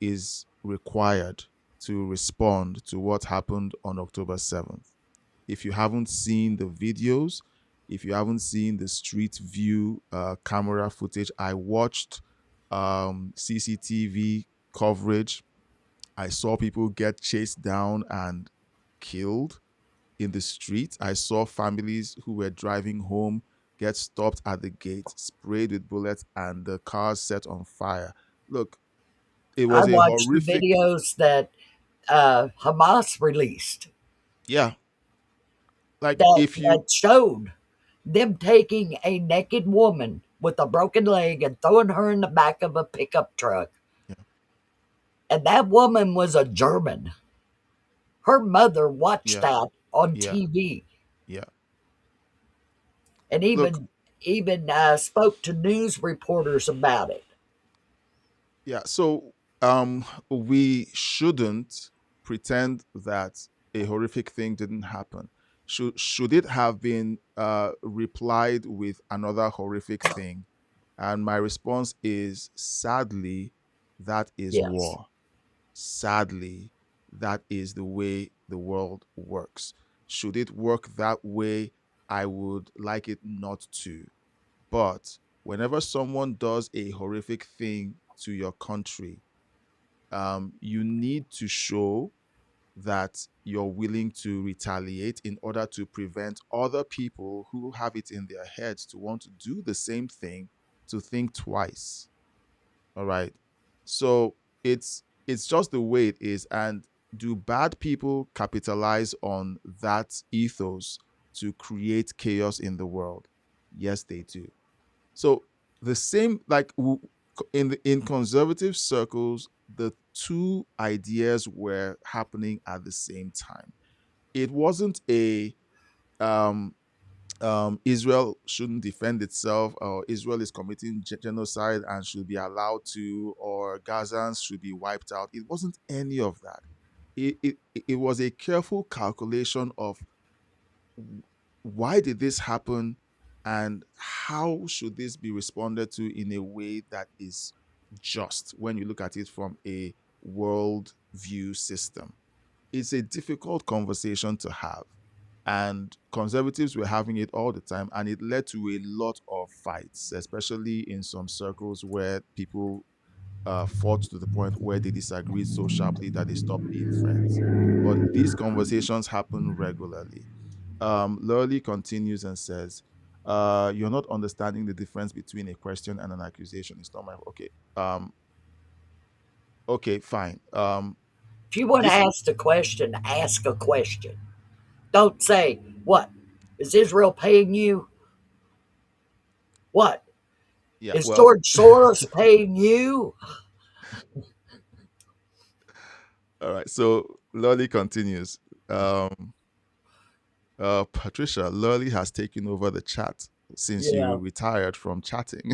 is required to respond to what happened on October 7th. If you haven't seen the videos, if you haven't seen the street view camera footage, I watched CCTV coverage. I saw people get chased down and killed in the street. I saw families who were driving home get stopped at the gate, sprayed with bullets, and the cars set on fire. Look, it I was a watched the horrific, videos that Hamas released yeah. Like that if you, showed them taking a naked woman with a broken leg and throwing her in the back of a pickup truck. yeah, And that woman was a German. Her mother watched yeah, that on yeah, TV yeah. and Look, even spoke to news reporters about it. yeah. So we shouldn't pretend that a horrific thing didn't happen. Should it have been replied with another horrific thing? And my response is, sadly, that is Yes. war. Sadly, that is the way the world works. Should it work that way, I would like it not to. But whenever someone does a horrific thing to your country, you need to show that you're willing to retaliate in order to prevent other people who have it in their heads to want to do the same thing to think twice. All right. So it's just the way it is. And do bad people capitalize on that ethos to create chaos in the world? Yes, they do. So the same, like in conservative circles, the two ideas were happening at the same time. It wasn't a um Israel shouldn't defend itself, or Israel is committing genocide and should be allowed to, or Gazans should be wiped out. It wasn't any of that. It was a careful calculation of why did this happen and how should this be responded to in a way that is just when you look at it from a world view system. It's a difficult conversation to have. And conservatives were having it all the time, and it led to a lot of fights, especially in some circles where people fought to the point where they disagreed so sharply that they stopped being friends. But these conversations happen regularly. Lurley continues and says, "You're not understanding the difference between a question and an accusation. It's not my okay. Okay, fine. If you want to This, ask a question, ask a question. Don't say, what? Is Israel paying you? What? yeah. Is Well, George Soros paying you? all right. So Lurley continues. Um, Patricia, Lurley has taken over the chat since Yeah. you retired from chatting.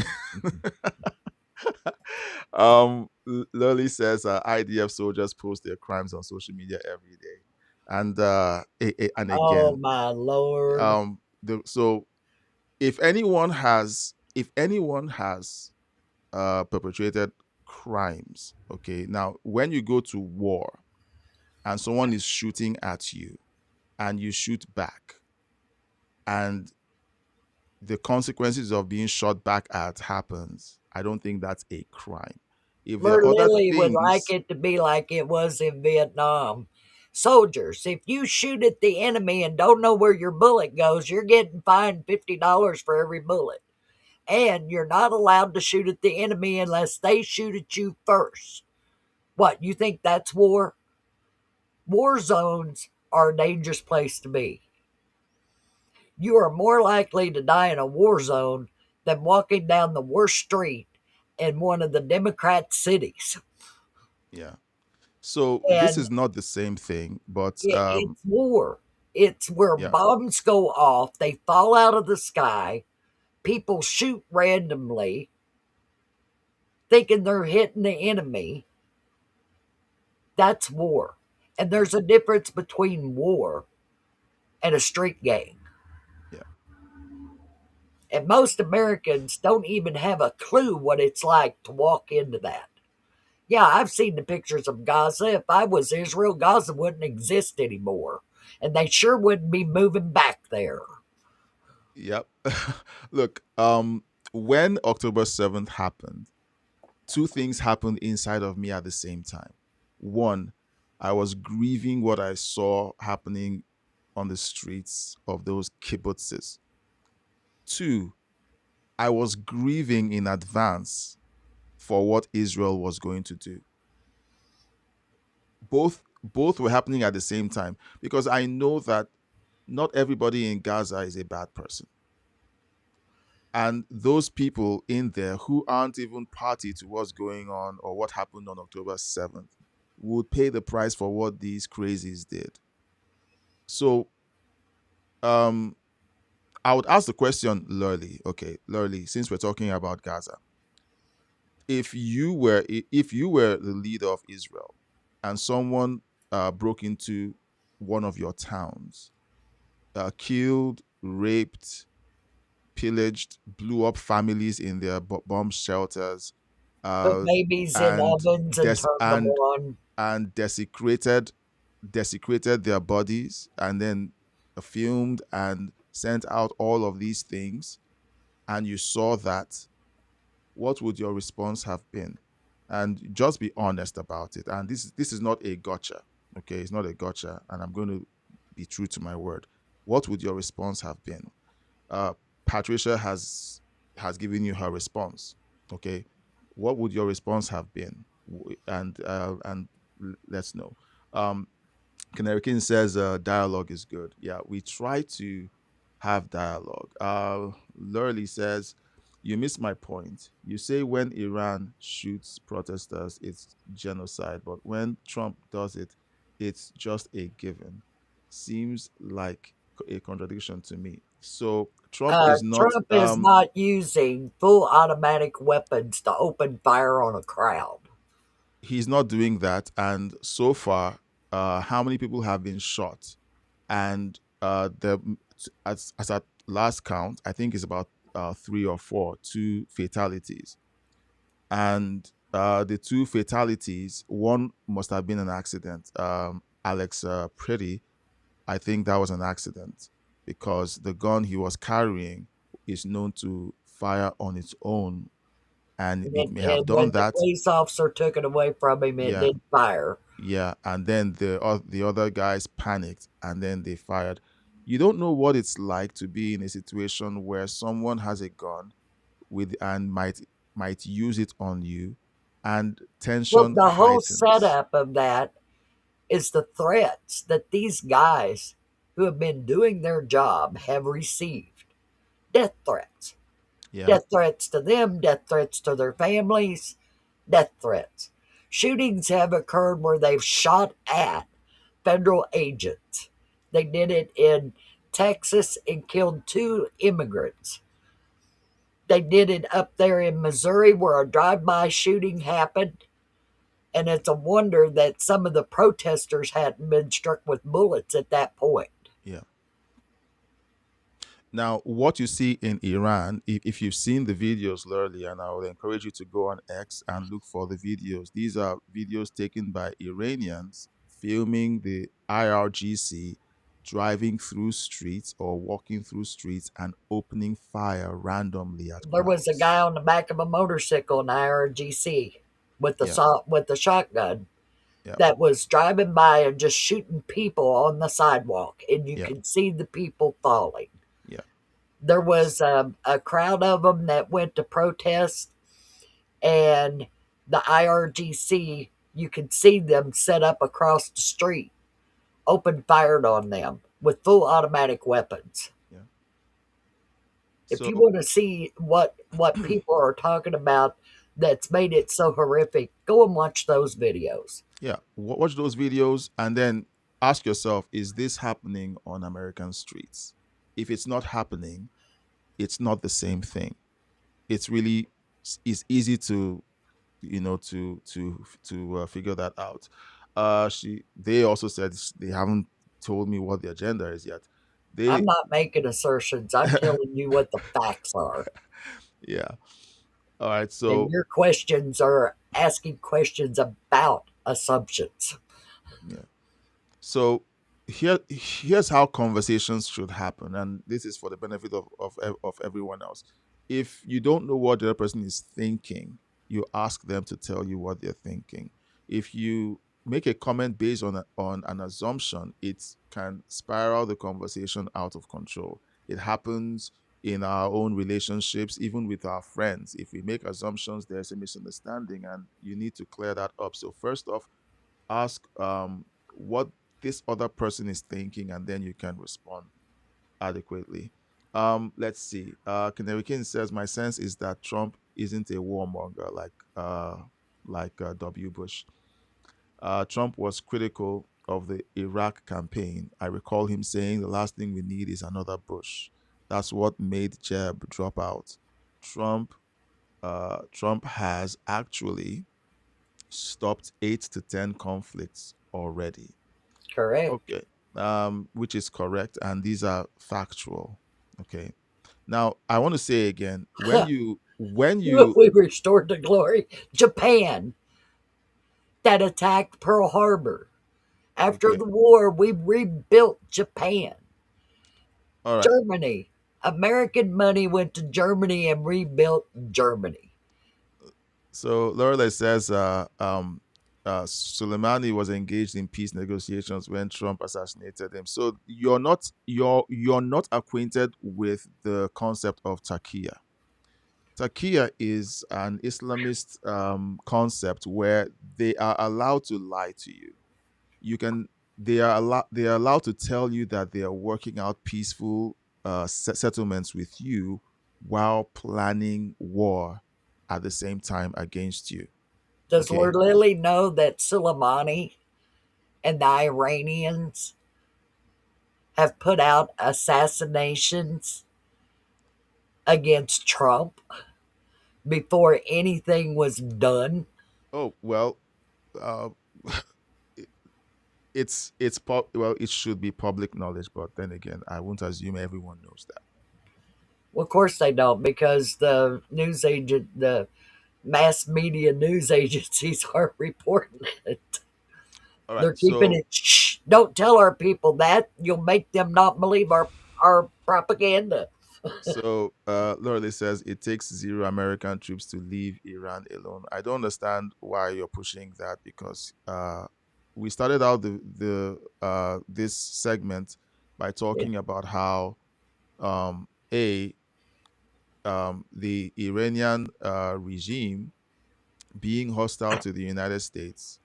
Lurley says IDF soldiers post their crimes on social media every day, and and Oh, again, my Lord. so if anyone has perpetrated crimes, okay, now when you go to war and someone is shooting at you and you shoot back, and the consequences of being shot back at happens, I don't think that's a crime. If there are other Lily would like things, it to be like it was in Vietnam. Soldiers, if you shoot at the enemy and don't know where your bullet goes, you're getting fined $50 for every bullet. And you're not allowed to shoot at the enemy unless they shoot at you first. What, you think that's war? War zones are a dangerous place to be. You are more likely to die in a war zone than walking down the worst street in one of the Democrat cities. yeah. So this And is not the same thing, but it's war. It's where Yeah. bombs go off, they fall out of the sky, people shoot randomly, thinking they're hitting the enemy. That's war. And Yeah. there's a difference between war and a street gang. Yeah. And most Americans don't even have a clue what it's like to walk into that. Yeah, I've seen the pictures of Gaza. If I was Israel, Gaza wouldn't exist anymore. And they sure wouldn't be moving back there. Yep. Look, when October 7th happened, two things happened inside of me at the same time. One, I was grieving what I saw happening on the streets of those kibbutzes. Two, I was grieving in advance for what Israel was going to do. Both were happening at the same time because I know that not everybody in Gaza is a bad person. And those people in there who aren't even party to what's going on or what happened on October 7th would pay the price for what these crazies did. So um I would ask the question, Lurley. Okay, Lurley, since we're talking about Gaza, if you were the leader of Israel and someone broke into one of your towns, killed, raped, pillaged, blew up families in their bomb shelters, Put uh, babies in and ovens and des- turn them on. and desecrated their bodies, and then filmed and sent out all of these things, and you saw that, what would your response have been? And just be honest about it. And this is not a gotcha. Okay, it's not a gotcha, and I'm going to be true to my word. What would your response have been? uh, Patricia has given you her response. Okay, what would your response have been? And let's know. Um, Canary King says dialogue is good. Yeah, we try to have dialogue. Lurley says, you missed my point. You say when Iran shoots protesters, it's genocide, but when Trump does it, it's just a given. Seems like a contradiction to me. So Trump is not. Trump is not using full automatic weapons to open fire on a crowd. He's not doing that. And so far, how many people have been shot? And the as at last count, I think it's about three or four, two fatalities. And the two fatalities, one must have been an accident. Alex Pretty, I think that was an accident because the gun he was carrying is known to fire on its own, and it may have And done when the that. police officer took it away from him, it Yeah, did fire. yeah, and then the other guys panicked and then they fired. You don't know what it's like to be in a situation where someone has a gun with and might use it on you, and Well, tension the whole heightens. setup of that is the threats that these guys who have been doing their job have received. Death threats. Yeah, Death threats to them, death threats to their families, death threats. Shootings have occurred where they've shot at federal agents. They did it in Texas and killed two immigrants. They did it up there in Missouri where a drive by shooting happened. And it's a wonder that some of the protesters hadn't been struck with bullets at that point. yeah. Now, what you see in Iran, if you've seen the videos earlier, and I would encourage you to go on X and look for the videos. These are videos taken by Iranians filming the IRGC driving through streets or walking through streets and opening fire randomly at There was a guy crowds. on the back of a motorcycle in IRGC with Yeah, the shotgun yeah, that was driving by and just shooting people on the sidewalk, and you yeah, could see the people falling. yeah, There was a crowd of them that went to protest, and the IRGC, you could see them set up across the street, open fired on them with full automatic weapons. yeah. If you So want to see what people are talking about that's made it so horrific, go and watch those videos. yeah, watch those videos, and then ask yourself, is this happening on American streets? If it's not happening, it's not the same thing. It's really it's easy to figure that out. She They also said they haven't told me what the agenda is yet. I'm They not making assertions. I'm telling you what the facts are. Yeah. All right. And So your questions are asking questions about assumptions. yeah. So here's how conversations should happen, and this is for the benefit of everyone else. If you don't know what the other person is thinking, you ask them to tell you what they're thinking. If you make a comment based on an assumption, it can spiral the conversation out of control. It happens in our own relationships, even with our friends. If we make assumptions, there's a misunderstanding, and you need to clear that up. So first off, ask what this other person is thinking, and then you can respond adequately. Let's see. Canary King says, "My sense is that Trump isn't a warmonger like W. Bush. Trump was critical of the Iraq campaign. I recall him saying the last thing we need is another Bush. That's what made Jeb drop out. Trump Trump has actually stopped 8 to 10 conflicts already." Correct. Okay. Which is correct, and these are factual. Okay. Now, I want to say again, when you We restored to glory. Japan, that attacked Pearl Harbor. After okay, the war, we rebuilt Japan. all right. Germany. American money went to Germany and rebuilt Germany. So Lorelei says, Soleimani was engaged in peace negotiations when Trump assassinated him. So you're not acquainted with the concept of takia. Takia is an Islamist concept where they are allowed to lie to you. You can they are allowed to tell you that they are working out peaceful settlements with you while planning war at the same time against you. Does Okay. Lord Lilly know that Soleimani and the Iranians have put out assassinations against Trump before anything was done? Oh well, uh, it- well, it should be public knowledge, but then again, I won't assume everyone knows that. Well, of course they don't, because the mass media news agencies are reporting it. All right. They're keeping it shh. Don't tell our people that. You'll make them not believe our propaganda. Lorelei says it takes zero American troops to leave Iran alone. I don't understand why you're pushing that, because we started out this segment by talking about how a the Iranian regime being hostile to the United States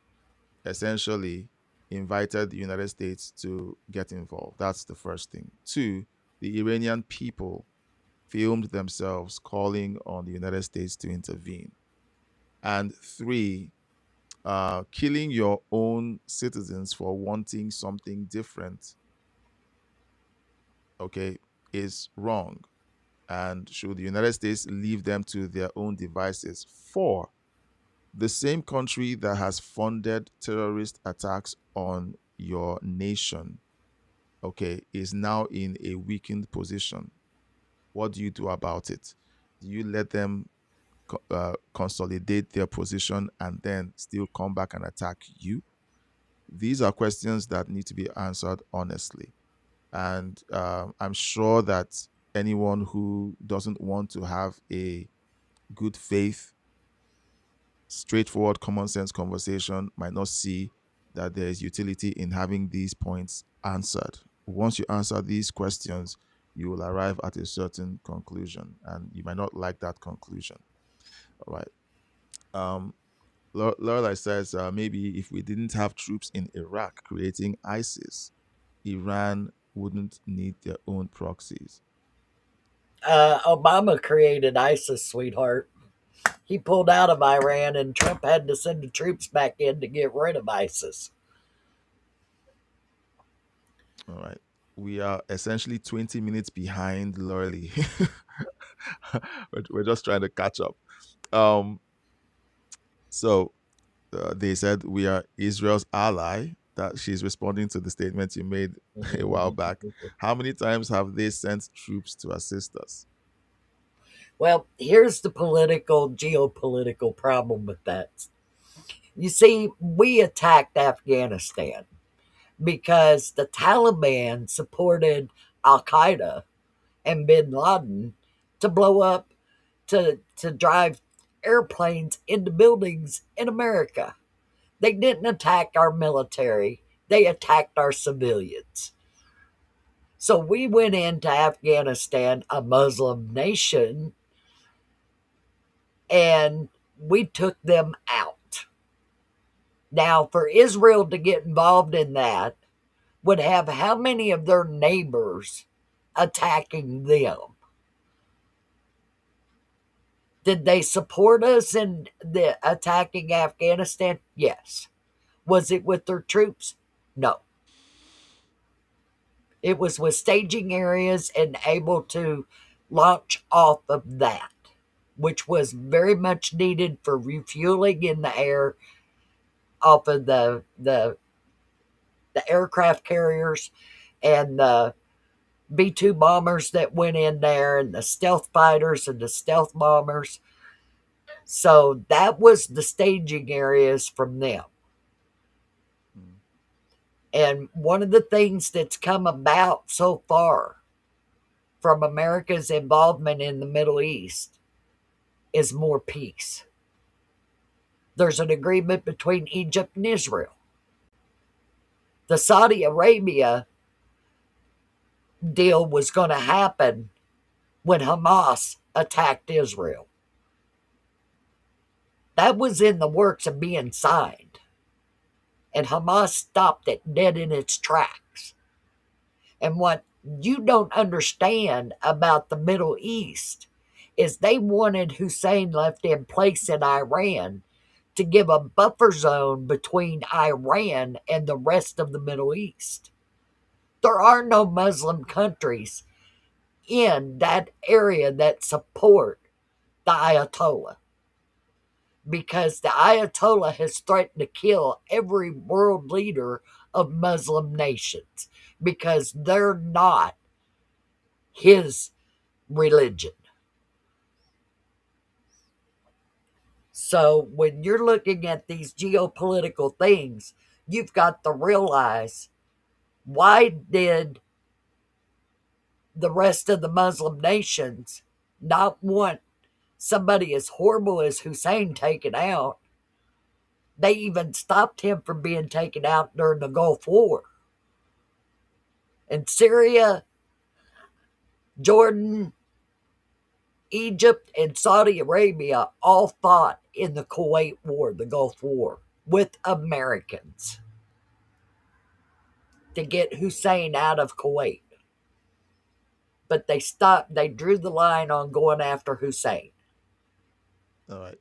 essentially invited the United States to get involved. That's the first thing. Two, the Iranian people filmed themselves calling on the United States to intervene. And three, killing your own citizens for wanting something different, okay, is wrong. And should the United States leave them to their own devices? Four, the same country that has funded terrorist attacks on your nation, okay, is now in a weakened position. What do you do about it? Do you let them consolidate their position and then still come back and attack you? These are questions that need to be answered honestly. And I'm sure that anyone who doesn't want to have a good faith, straightforward, common sense conversation might not see that there is utility in having these points answered. Once you answer these questions, you will arrive at a certain conclusion, and you might not like that conclusion. All right. Um, Lorelai says maybe if we didn't have troops in Iraq creating ISIS, Iran wouldn't need their own proxies. Obama created ISIS, sweetheart. He pulled out of Iran, and Trump had to send the troops back in to get rid of ISIS. All right. We are essentially 20 minutes behind Lorley. We're just trying to catch up. Um, so they said we are Israel's ally. That she's responding to the statement you made a while back. How many times have they sent troops to assist us? Well, here's the geopolitical problem with that. You see, we attacked Afghanistan because the Taliban supported Al Qaeda and bin Laden to blow up, to drive airplanes into buildings in America. They didn't attack our military, they attacked our civilians. So we went into Afghanistan, a Muslim nation, and we took them out. Now, for Israel to get involved in that would have how many of their neighbors attacking them? Did they support us in the attacking Afghanistan? Yes. Was it with their troops? No. It was with staging areas and able to launch off of that, which was very much needed for refueling in the air off of the aircraft carriers and the B 2 bombers that went in there and the stealth fighters and the stealth bombers. So that was the staging areas from them. Mm. And one of the things that's come about so far from America's involvement in the Middle East is more peace. There's an agreement between Egypt and Israel. The Saudi Arabia deal was going to happen when Hamas attacked Israel. That was in the works of being signed. And Hamas stopped it dead in its tracks. And what you don't understand about the Middle East is they wanted Hussein left in place in Iran to give a buffer zone between Iran and the rest of the Middle East. There are no Muslim countries in that area that support the Ayatollah because the Ayatollah has threatened to kill every world leader of Muslim nations because they're not his religion. So when you're looking at these geopolitical things, you've got to realize, why did the rest of the Muslim nations not want somebody as horrible as Hussein taken out? They even stopped him from being taken out during the Gulf War. And Syria, Jordan, Egypt, and Saudi Arabia all fought in the Kuwait War, the Gulf War, with Americans to get Hussein out of Kuwait. But they stopped, they drew the line on going after Hussein. All right.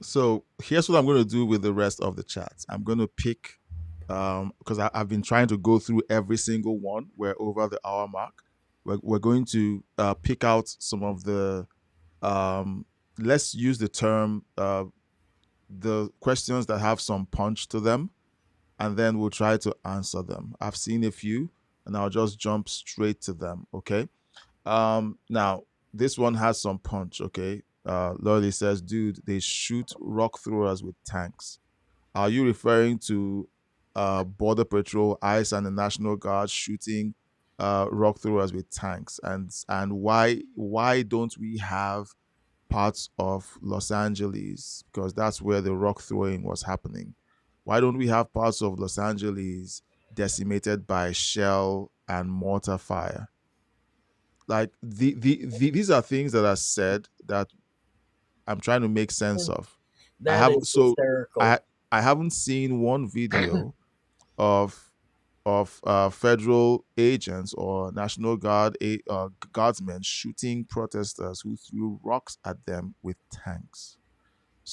So here's what I'm going to do with the rest of the chats. I'm going to pick, because I've been trying to go through every single one. We're over the hour mark. We're going to pick out some of the, let's use the term, the questions that have some punch to them, and then we'll try to answer them. I've seen a few, and I'll just jump straight to them. Okay. Now this one has some punch. Okay. Lolly says, "Dude, they shoot rock throwers with tanks." Are you referring to Border Patrol, ICE, and the National Guard shooting rock throwers with tanks? And why don't we have parts of Los Angeles, because that's where the rock throwing was happening? Why don't we have parts of Los Angeles decimated by shell and mortar fire? Like these are things that are said that I'm trying to make sense of. I That have is so hysterical. I haven't seen one video of federal agents or National Guard guardsmen shooting protesters who threw rocks at them with tanks.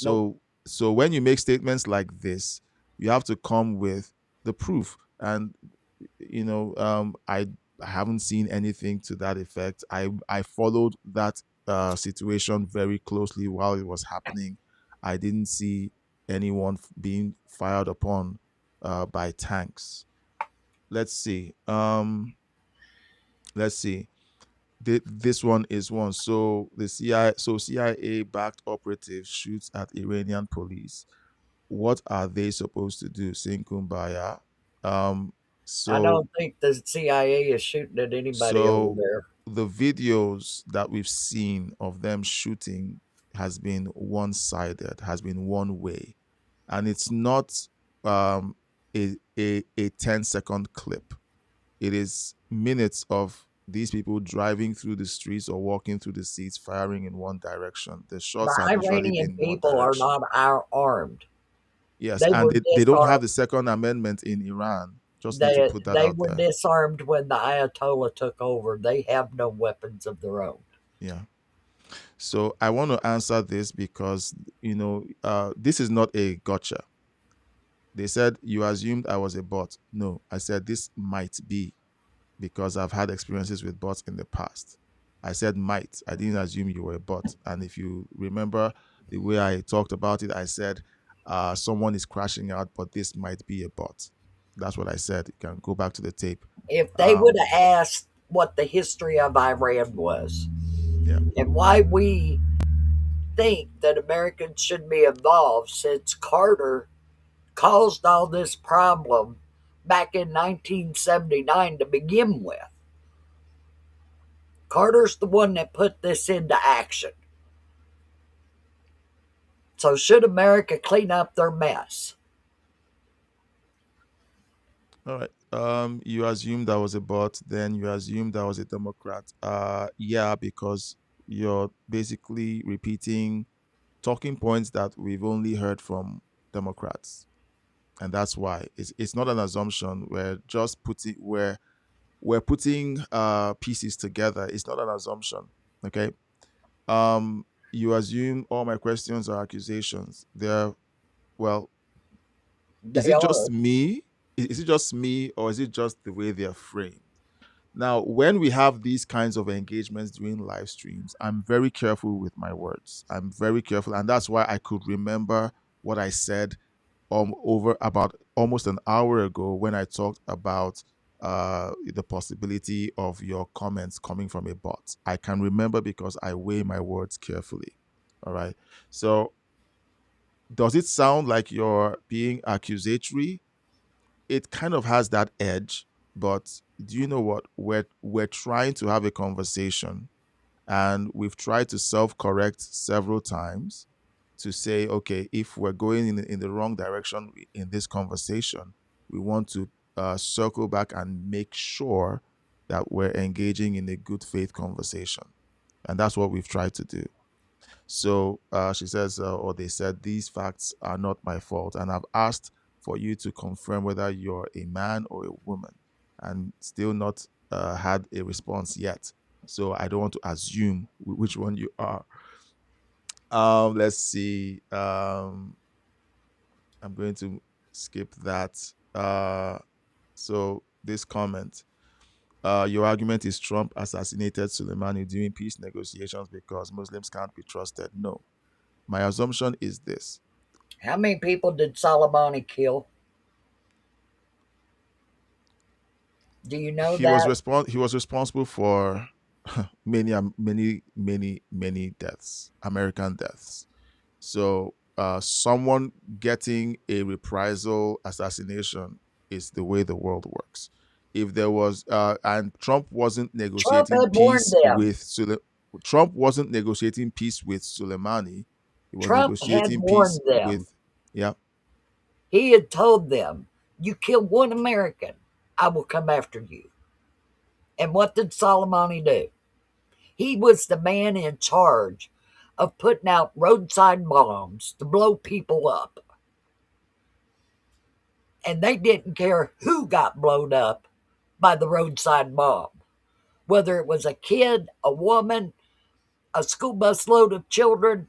Nope. So when you make statements like this, you have to come with the proof. And I haven't seen anything to that effect. I followed that situation very closely while it was happening. I didn't see anyone being fired upon by tanks. Let's see. Let's see. This one is one. So the CIA backed operatives shoots at Iranian police. What are they supposed to do? Sing kumbaya. Um, I so don't think the CIA is shooting at anybody over so there. the videos that we've seen of them shooting has been one-sided, has been one way, and it's not um, a 10-second clip. It is minutes of these people driving through the streets or walking through the streets, firing in one direction. The The shots have usually Iranian been one people are direction. not our armed. Yes, They and were they don't have disarmed. the Second Amendment in Iran. Just need to They put that they out were there. disarmed when the Ayatollah took over. They have no weapons of their own. Yeah. So I want to answer this because, this is not a gotcha. They said, you assumed I was a bot. No, I said this might be because I've had experiences with bots in the past. I said might. I didn't assume you were a bot. And if you remember the way I talked about it, I said someone is crashing out, but this might be a bot. That's what I said. You can go back to the tape. If they would Um, have asked what the history of Iran was yeah. and why we think that Americans should be involved since Carter caused all this problem back in 1979 to begin with. Carter's the one that put this into action. So, should America clean up their mess? All right. You assumed that was a bot, then you assumed that was a Democrat. Yeah, because you're basically repeating talking points that we've only heard from Democrats, and that's why it's not an assumption. We're putting pieces together. It's not an assumption. Okay. You assume all my questions are accusations. They're well. Is They it are. just me? Is it just me, or is it just the way they're framed? Now, when we have these kinds of engagements during live streams, I'm very careful with my words. I'm very careful, and that's why I could remember what I said over about almost an hour ago when I talked about the possibility of your comments coming from a bot. I can remember because I weigh my words carefully. All right. So, does it sound like you're being accusatory? It kind of has that edge, but do you know what? We're trying to have a conversation, and we've tried to self-correct several times to say, okay, if we're going in the wrong direction in this conversation, we want to circle back and make sure that we're engaging in a good faith conversation, and that's what we've tried to do. So she says, or they said, these facts are not my fault. And I've asked for you to confirm whether you're a man or a woman, and still not had a response yet. So I don't want to assume which one you are. Let's see. I'm going to skip that. So this comment. Your argument is Trump assassinated Soleimani during peace negotiations because Muslims can't be trusted. No, my assumption is this. How many people did Soleimani kill? Do you know that? He was responsible for many deaths, American deaths. So someone getting a reprisal assassination is the way the world works. If there was and Trump had warned them. Trump wasn't negotiating peace with Soleimani. He was Trump had negotiating peace warned them. with, yeah. He had told them, you kill one American, I will come after you. And what did Soleimani do? He was the man in charge of putting out roadside bombs to blow people up. And they didn't care who got blown up by the roadside bomb, whether it was a kid, a woman, a school bus load of children,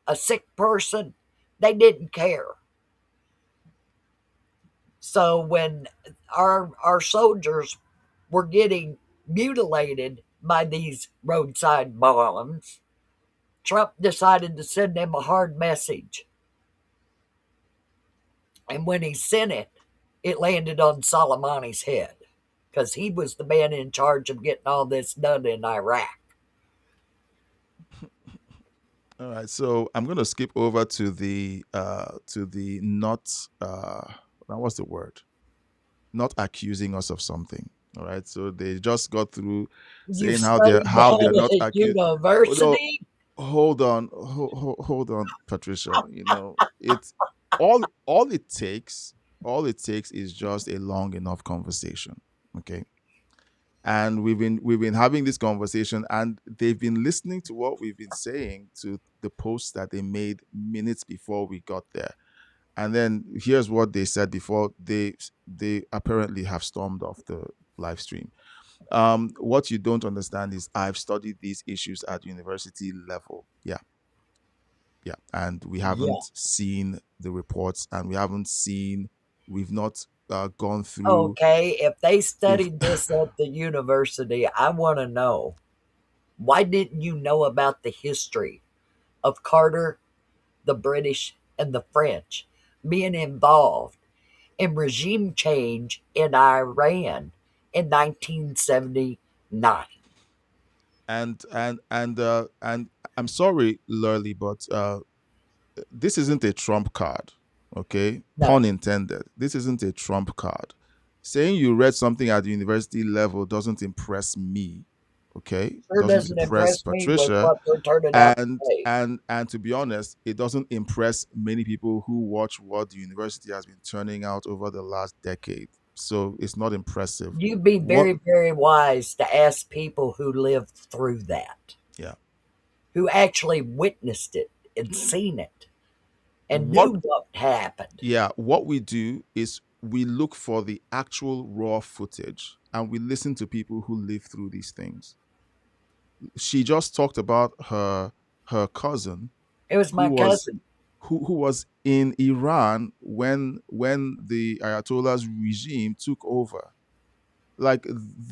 a sick person. They didn't care. So when our soldiers were getting mutilated by these roadside bombs, Trump decided to send them a hard message. And when he sent it, it landed on Soleimani's head because he was the man in charge of getting all this done in Iraq. All right, so I'm going to skip over to the not now what's the word? Not accusing us of something. All right, so they just got through You saying studied how that they're not at accused. Oh, no, university? hold on, Patricia. You know, it's all all it takes is just a long enough conversation. Okay, and we've been having this conversation, and they've been listening to what we've been saying, to the posts that they made minutes before we got there. And then here's what they said before they apparently have stormed off the live stream. What you don't understand is I've studied these issues at university level. Yeah, yeah, and we Yeah. haven't seen the reports, and we've not gone through. Okay, if they If studied this at the university, I want to know, why didn't you know about the history of Carter, the British, and the French being involved in regime change in Iran in 1979? and I'm sorry, Lurley, but this isn't a trump card, okay? No, Pun intended. This isn't a trump card. Saying you read something at the university level doesn't impress me, okay? sure Doesn't doesn't impress impress me with Patricia, what they're turning out to say. and to be honest, it doesn't impress many people who watch what the university has been turning out over the last decade. So it's not impressive. You'd be What? very, very wise to ask people who lived through that, Yeah. who actually witnessed it and seen it and What? knew what happened. Yeah, what we do is we look for the actual raw footage and we listen to people who live through these things. She just talked about her cousin It was who my was cousin. who was in Iran when the Ayatollah's regime took over. Like,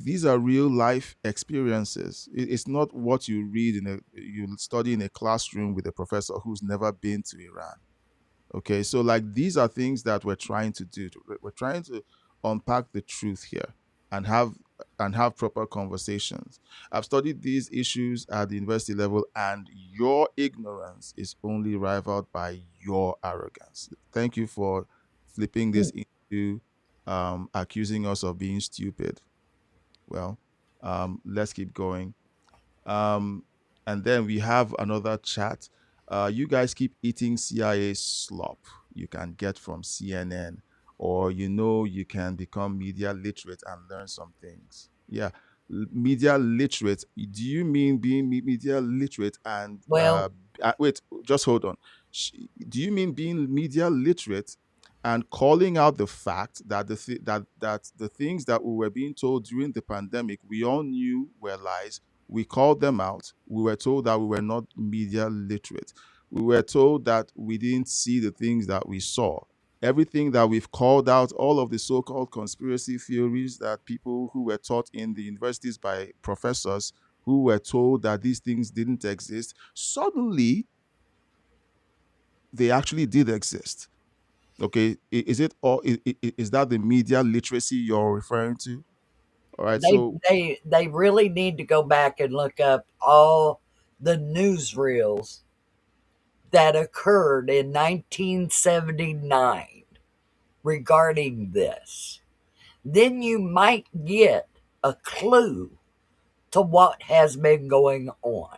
these are real life experiences. It's not what you read in a you study in a classroom with a professor who's never been to Iran. Okay, so like these are things that we're trying to do. We're trying to unpack the truth here and have proper conversations. I've studied these issues at the university level, and your ignorance is only rivaled by your arrogance. Thank you for flipping this into accusing us of being stupid. Well, let's keep going. Um, and then we have another chat. You guys keep eating CIA slop you can get from CNN, or you can become media literate and learn some things. Yeah, media literate. Do you mean being media literate and Well, wait? Just hold on. Do you mean being media literate and calling out the fact that that the things that we were being told during the pandemic we all knew were lies? We called them out. We were told that we were not media literate. We were told that we didn't see the things that we saw. Everything that we've called out, all of the so called conspiracy theories that people who were taught in the universities by professors who were told that these things didn't exist, suddenly they actually did exist. Okay, is it all? Is that the media literacy you're referring to? All right, they so they they really need to go back and look up all the newsreels that occurred in 1979 regarding this. Then you might get a clue to what has been going on.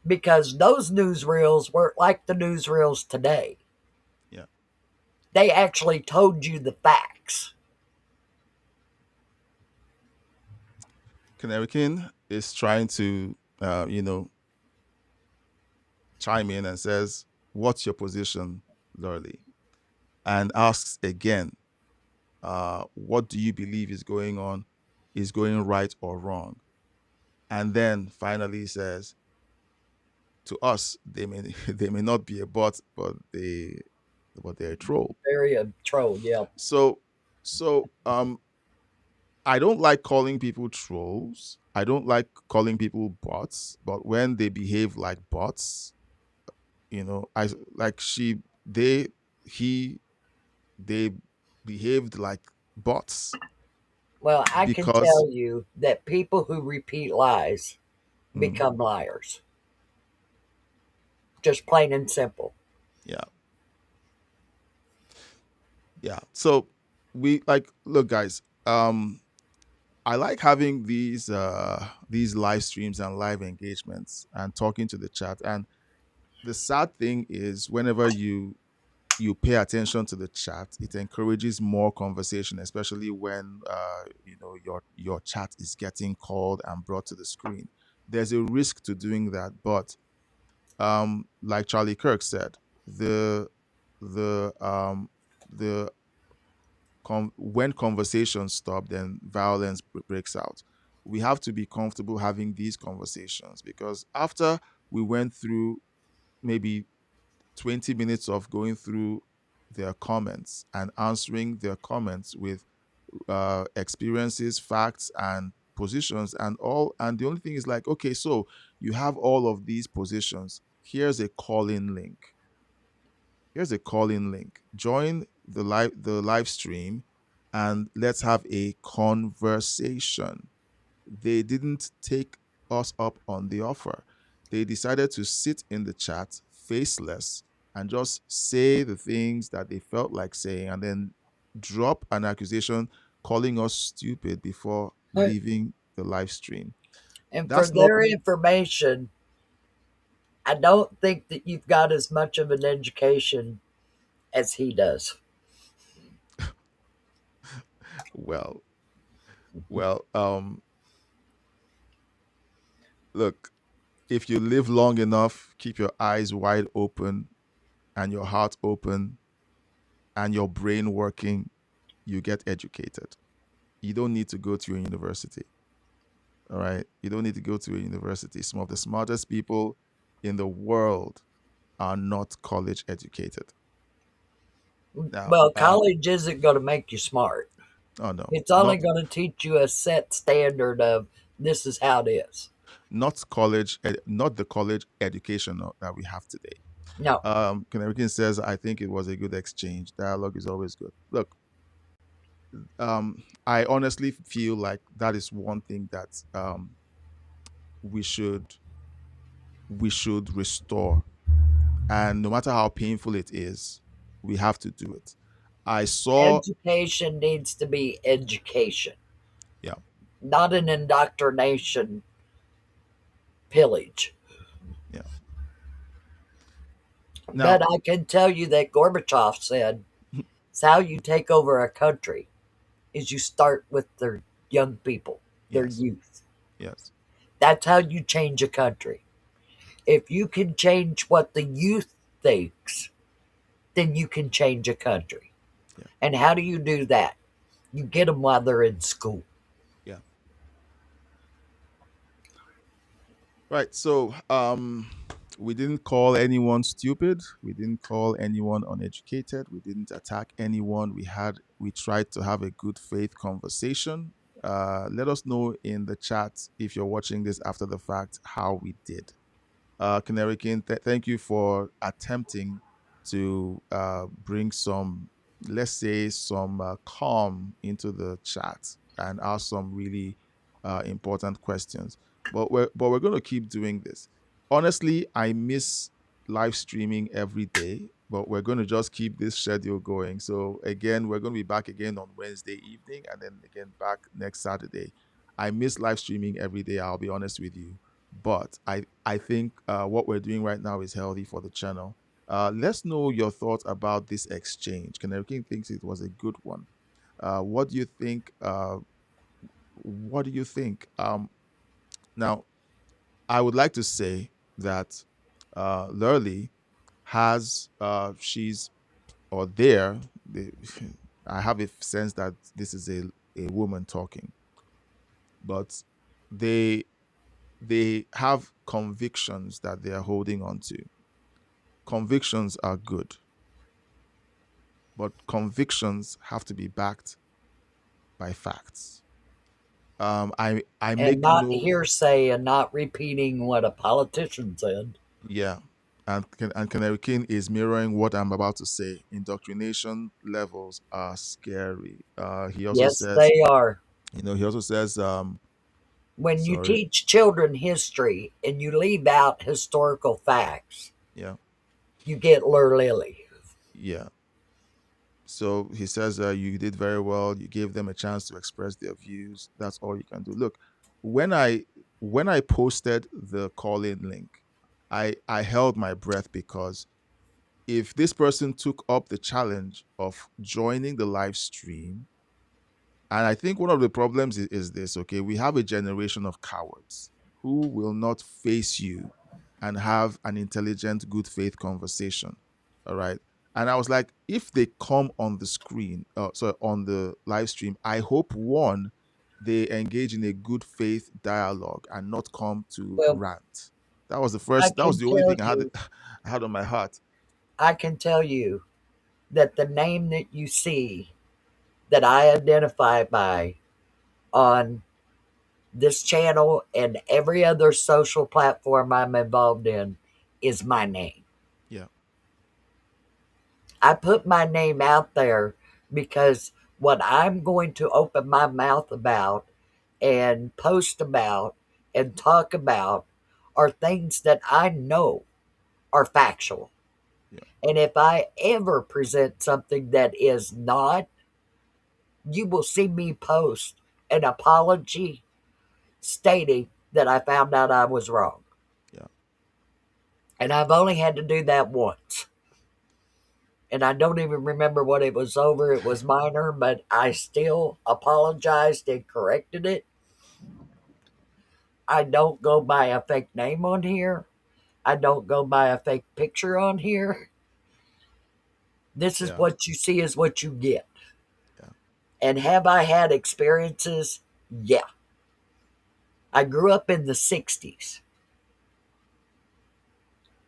Because those newsreels weren't like the newsreels today. yeah, They actually told you the facts. Canary King is trying to, chime in and says, "What's your position, Lurley?" And asks again, "What do you believe is going on? Is going right or wrong?" And then finally says, "To us, they may they may not be a bot, but but they're a troll. Very a troll. Yeah. So so I don't like calling people trolls. I don't like calling people bots, but when they behave like bots, I like she they he they behaved like bots Well, I can because tell you that people who repeat lies mm, become liars. Just plain and simple. yeah, yeah. So we like look guys, I like having these live streams and live engagements and talking to the chat. And the sad thing is whenever you pay attention to the chat, it encourages more conversation, especially when your chat is getting called and brought to the screen. There's a risk to doing that, but like Charlie Kirk said, the the when conversations stop, then violence breaks out. We have to be comfortable having these conversations because after we went through maybe 20 minutes of going through their comments and answering their comments with experiences, facts, and positions, and all. And the only thing is like, okay, so you have all of these positions. Here's a call-in link. Join the live stream, and let's have a conversation. They didn't take us up on the offer. They decided to sit in the chat faceless and just say the things that they felt like saying and then drop an accusation calling us stupid before Right. leaving the live stream. And for That's not their information, I don't think that you've got as much of an education as he does. well, well, look, if you live long enough, keep your eyes wide open and your heart open and your brain working, you get educated. You don't need to go to a university. All right. You don't need to go to a university. Some of the smartest people in the world are not college educated. Now, Well, college isn't going to make you smart. oh no, It's only going to teach you a set standard of this is how it is. not the college education that we have today. No. Canarian says, I think it was a good exchange. Dialogue is always good. Look, I honestly feel like that is one thing that we should we should restore, and no matter how painful it is, we have to do it. I saw, Education needs to be education, yeah, not an indoctrination pillage. yeah. But Now, I can tell you that Gorbachev said it's how you take over a country is you start with their young people, their yes, youth. yes, That's how you change a country. If you can change what the youth thinks, then you can change a country. yeah, And how do you do that? You get them while they're in school. yeah. Right. So, we didn't call anyone stupid. We didn't call anyone uneducated. We didn't attack anyone. We tried to have a good faith conversation. Let us know in the chat if you're watching this after the fact how we did. Canary King, thank you for attempting to bring some, let's say, some calm into the chat and ask some really important questions. But we're going to keep doing this. Honestly, I miss live streaming every day, but we're going to just keep this schedule going. So again, we're going to be back again on Wednesday evening, and then again back next Saturday. I miss live streaming every day. I'll be honest with you, but I think what we're doing right now is healthy for the channel. Let's know your thoughts about this exchange. Canary King thinks it was a good one. What do you think? What do you think? Now, I would like to say that Lurley has she's or there. The, I have a sense that this is a woman talking, but they they have convictions that they are holding on to. Convictions are good. but convictions have to be backed by facts. I And make not no hearsay and not repeating what a politician said. Yeah, and Canary King is mirroring what I'm about to say. Indoctrination levels are scary. He also Yes, says, they are. he also says, When you sorry, teach children history and you leave out historical facts, yeah, you get Lily. yeah. So he says, you did very well. You gave them a chance to express their views. That's all you can do. Look, when I when I posted the call-in link, I held my breath because if this person took up the challenge of joining the live stream, and I think one of the problems is this, okay? We have a generation of cowards who will not face you and have an intelligent, good faith conversation. All right. And I was like, if they come on the screen, on the live stream, I hope one, they engage in a good faith dialogue and not come to Well, rant. I That was can the only tell thing I had you, I had on my heart. I can tell you that the name that you see that I identify by on this channel and every other social platform I'm involved in is my name. Yeah. I put my name out there because what I'm going to open my mouth about and post about and talk about are things that I know are factual. Yeah. And if I ever present something that is not, you will see me post an apology stating that I found out I was wrong. Yeah. And I've only had to do that once. And I don't even remember what it was over. It was minor, but I still apologized and corrected it. I don't go by a fake name on here. I don't go by a fake picture on here. This is Yeah. what you see is what you get. Yeah. And have I had experiences? Yeah. I grew up in the 60s.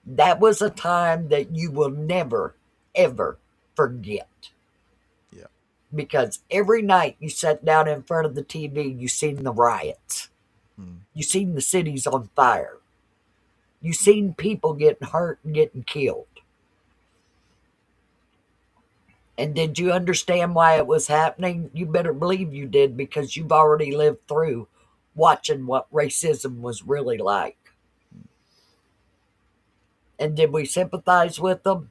That was a time that you will never, ever forget. Yeah. Because every night you sat down in front of the TV, you seen the riots. Mm. You seen the cities on fire. You seen people getting hurt and getting killed. And did you understand why it was happening? You better believe you did because you've already lived through watching what racism was really like. Mm. And did we sympathize with them?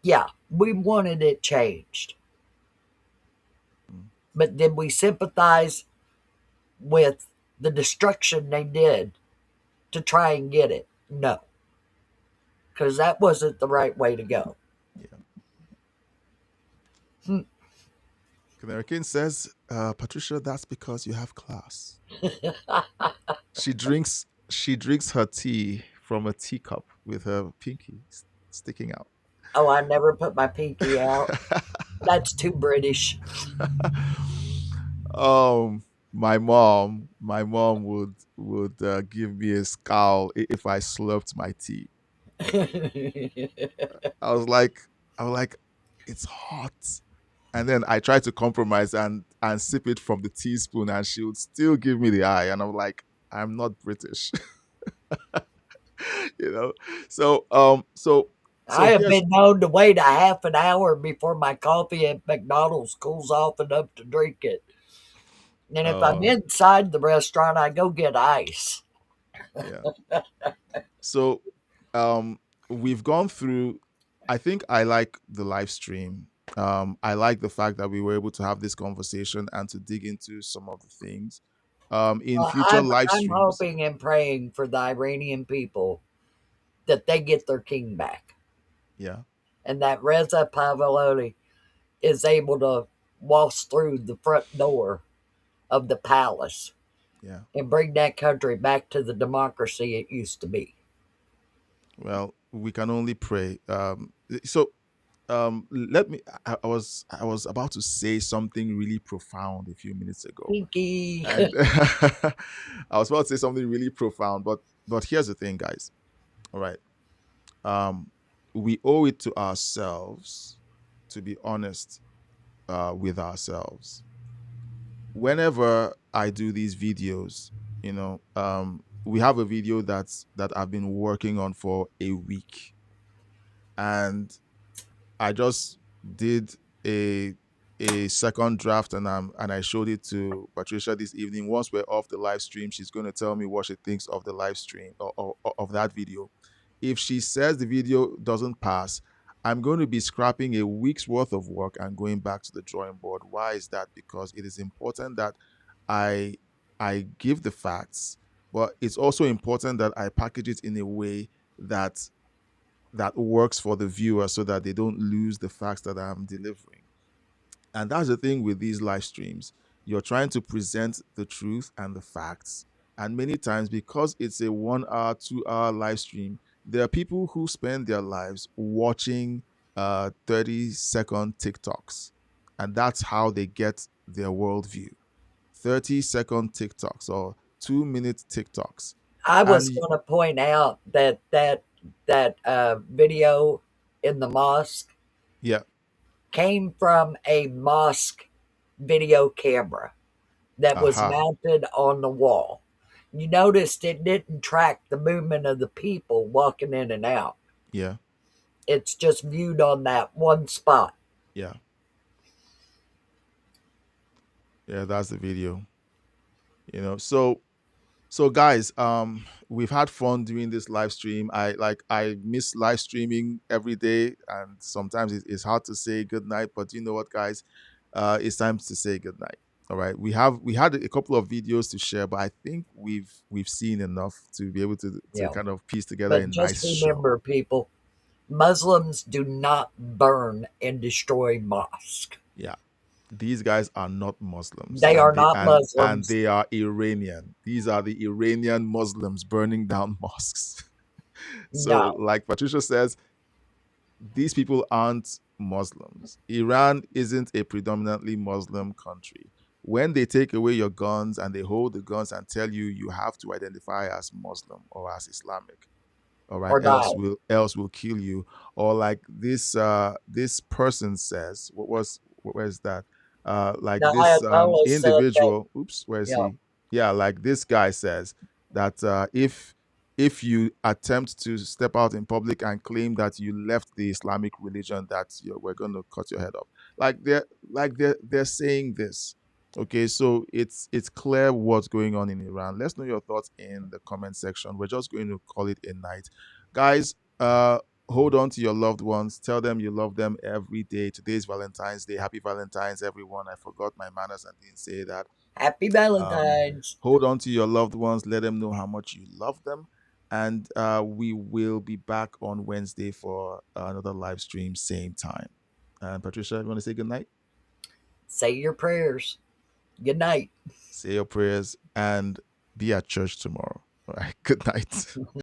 Yeah, we wanted it changed. Mm. But did we sympathize with the destruction they did to try and get it? No, because that wasn't the right way to go. Yeah. Hmm. Canary King says, Patricia, that's because you have class. She drinks her tea from a teacup with her pinky sticking out. Oh, I never put my pinky out. That's too British. um, my mom would give me a scowl if I slurped my tea. I was like, I was like, it's hot. And then I tried to compromise and sip it from the teaspoon, and she would still give me the eye. And I'm like, I'm not British, you know. So I have here's been known to wait a half an hour before my coffee at McDonald's cools off enough to drink it. And if I'm uh inside the restaurant, I go get ice. yeah. So we've gone through. I think I like the live stream. I like the fact that we were able to have this conversation and to dig into some of the things. In Well, future live I'm streams, hoping and praying for the Iranian people that they get their king back yeah, and that Reza Pahlavi is able to waltz through the front door of the palace yeah. and bring that country back to the democracy it used to be. Well, we can only pray. So let me. I was about to say something really profound a few minutes ago, Pinky. and I was about to say something really profound, but here's the thing, guys. All right, we owe it to ourselves to be honest with ourselves. Whenever I do these videos, we have a video that I've been working on for a week, and I just did a second draft, and I showed it to Patricia this evening. Once we're off the live stream, she's going to tell me what she thinks of the live stream, or of that video. If she says the video doesn't pass, I'm going to be scrapping a week's worth of work and going back to the drawing board. Why is that? Because it is important that I I give the facts, but it's also important that I package it in a way that works for the viewer, so that they don't lose the facts that I'm delivering. And that's the thing with these live streams. You're trying to present the truth and the facts. And many times, because it's a 1 hour, 2 hour live stream, there are people who spend their lives watching 30-second TikToks. And that's how they get their worldview. 30-second TikToks or 2 minute TikToks. I And was going to point out that video in the mosque yeah, came from a mosque video camera that was aha, mounted on the wall. You noticed it didn't track the movement of the people walking in and out. yeah, It's just viewed on that one spot. yeah, yeah, that's the video. So guys, we've had fun doing this live stream. I miss live streaming every day, and sometimes it's hard to say good night, but you know what, guys? It's time to say good night. All right. We had a couple of videos to share, but I think we've seen enough to be able to Yeah. kind of piece together a But just nice show. remember, people, Muslims do not burn and destroy mosques. Yeah. These guys are not Muslims, They are and not Muslims. they are Iranian. These are the Iranian Muslims burning down mosques. So, No. like Patricia says, these people aren't Muslims. Iran isn't a predominantly Muslim country. When they take away your guns and they hold the guns and tell you you have to identify as Muslim or as Islamic, all right, Or die. else we'll kill you. Or like this person says, where's that, like The this Ayatollah said that, individual, oops, where is yeah, he? Yeah, like this guy says that if you attempt to step out in public and claim that you left the Islamic religion, that we're going to cut your head off. They're saying this. Okay, so it's clear what's going on in Iran. Let's know your thoughts in the comment section. We're just going to call it a night. Guys, hold on to your loved ones. Tell them you love them every day. Today's Valentine's Day. Happy Valentine's, everyone. I forgot my manners and didn't say that. happy Um, Valentine's. hold on to your loved ones. Let them know how much you love them. And we will be back on Wednesday for another live stream, same time. Patricia, you want to say good night? Say your prayers. Good night. Say your prayers and be at church tomorrow. All right. Good night.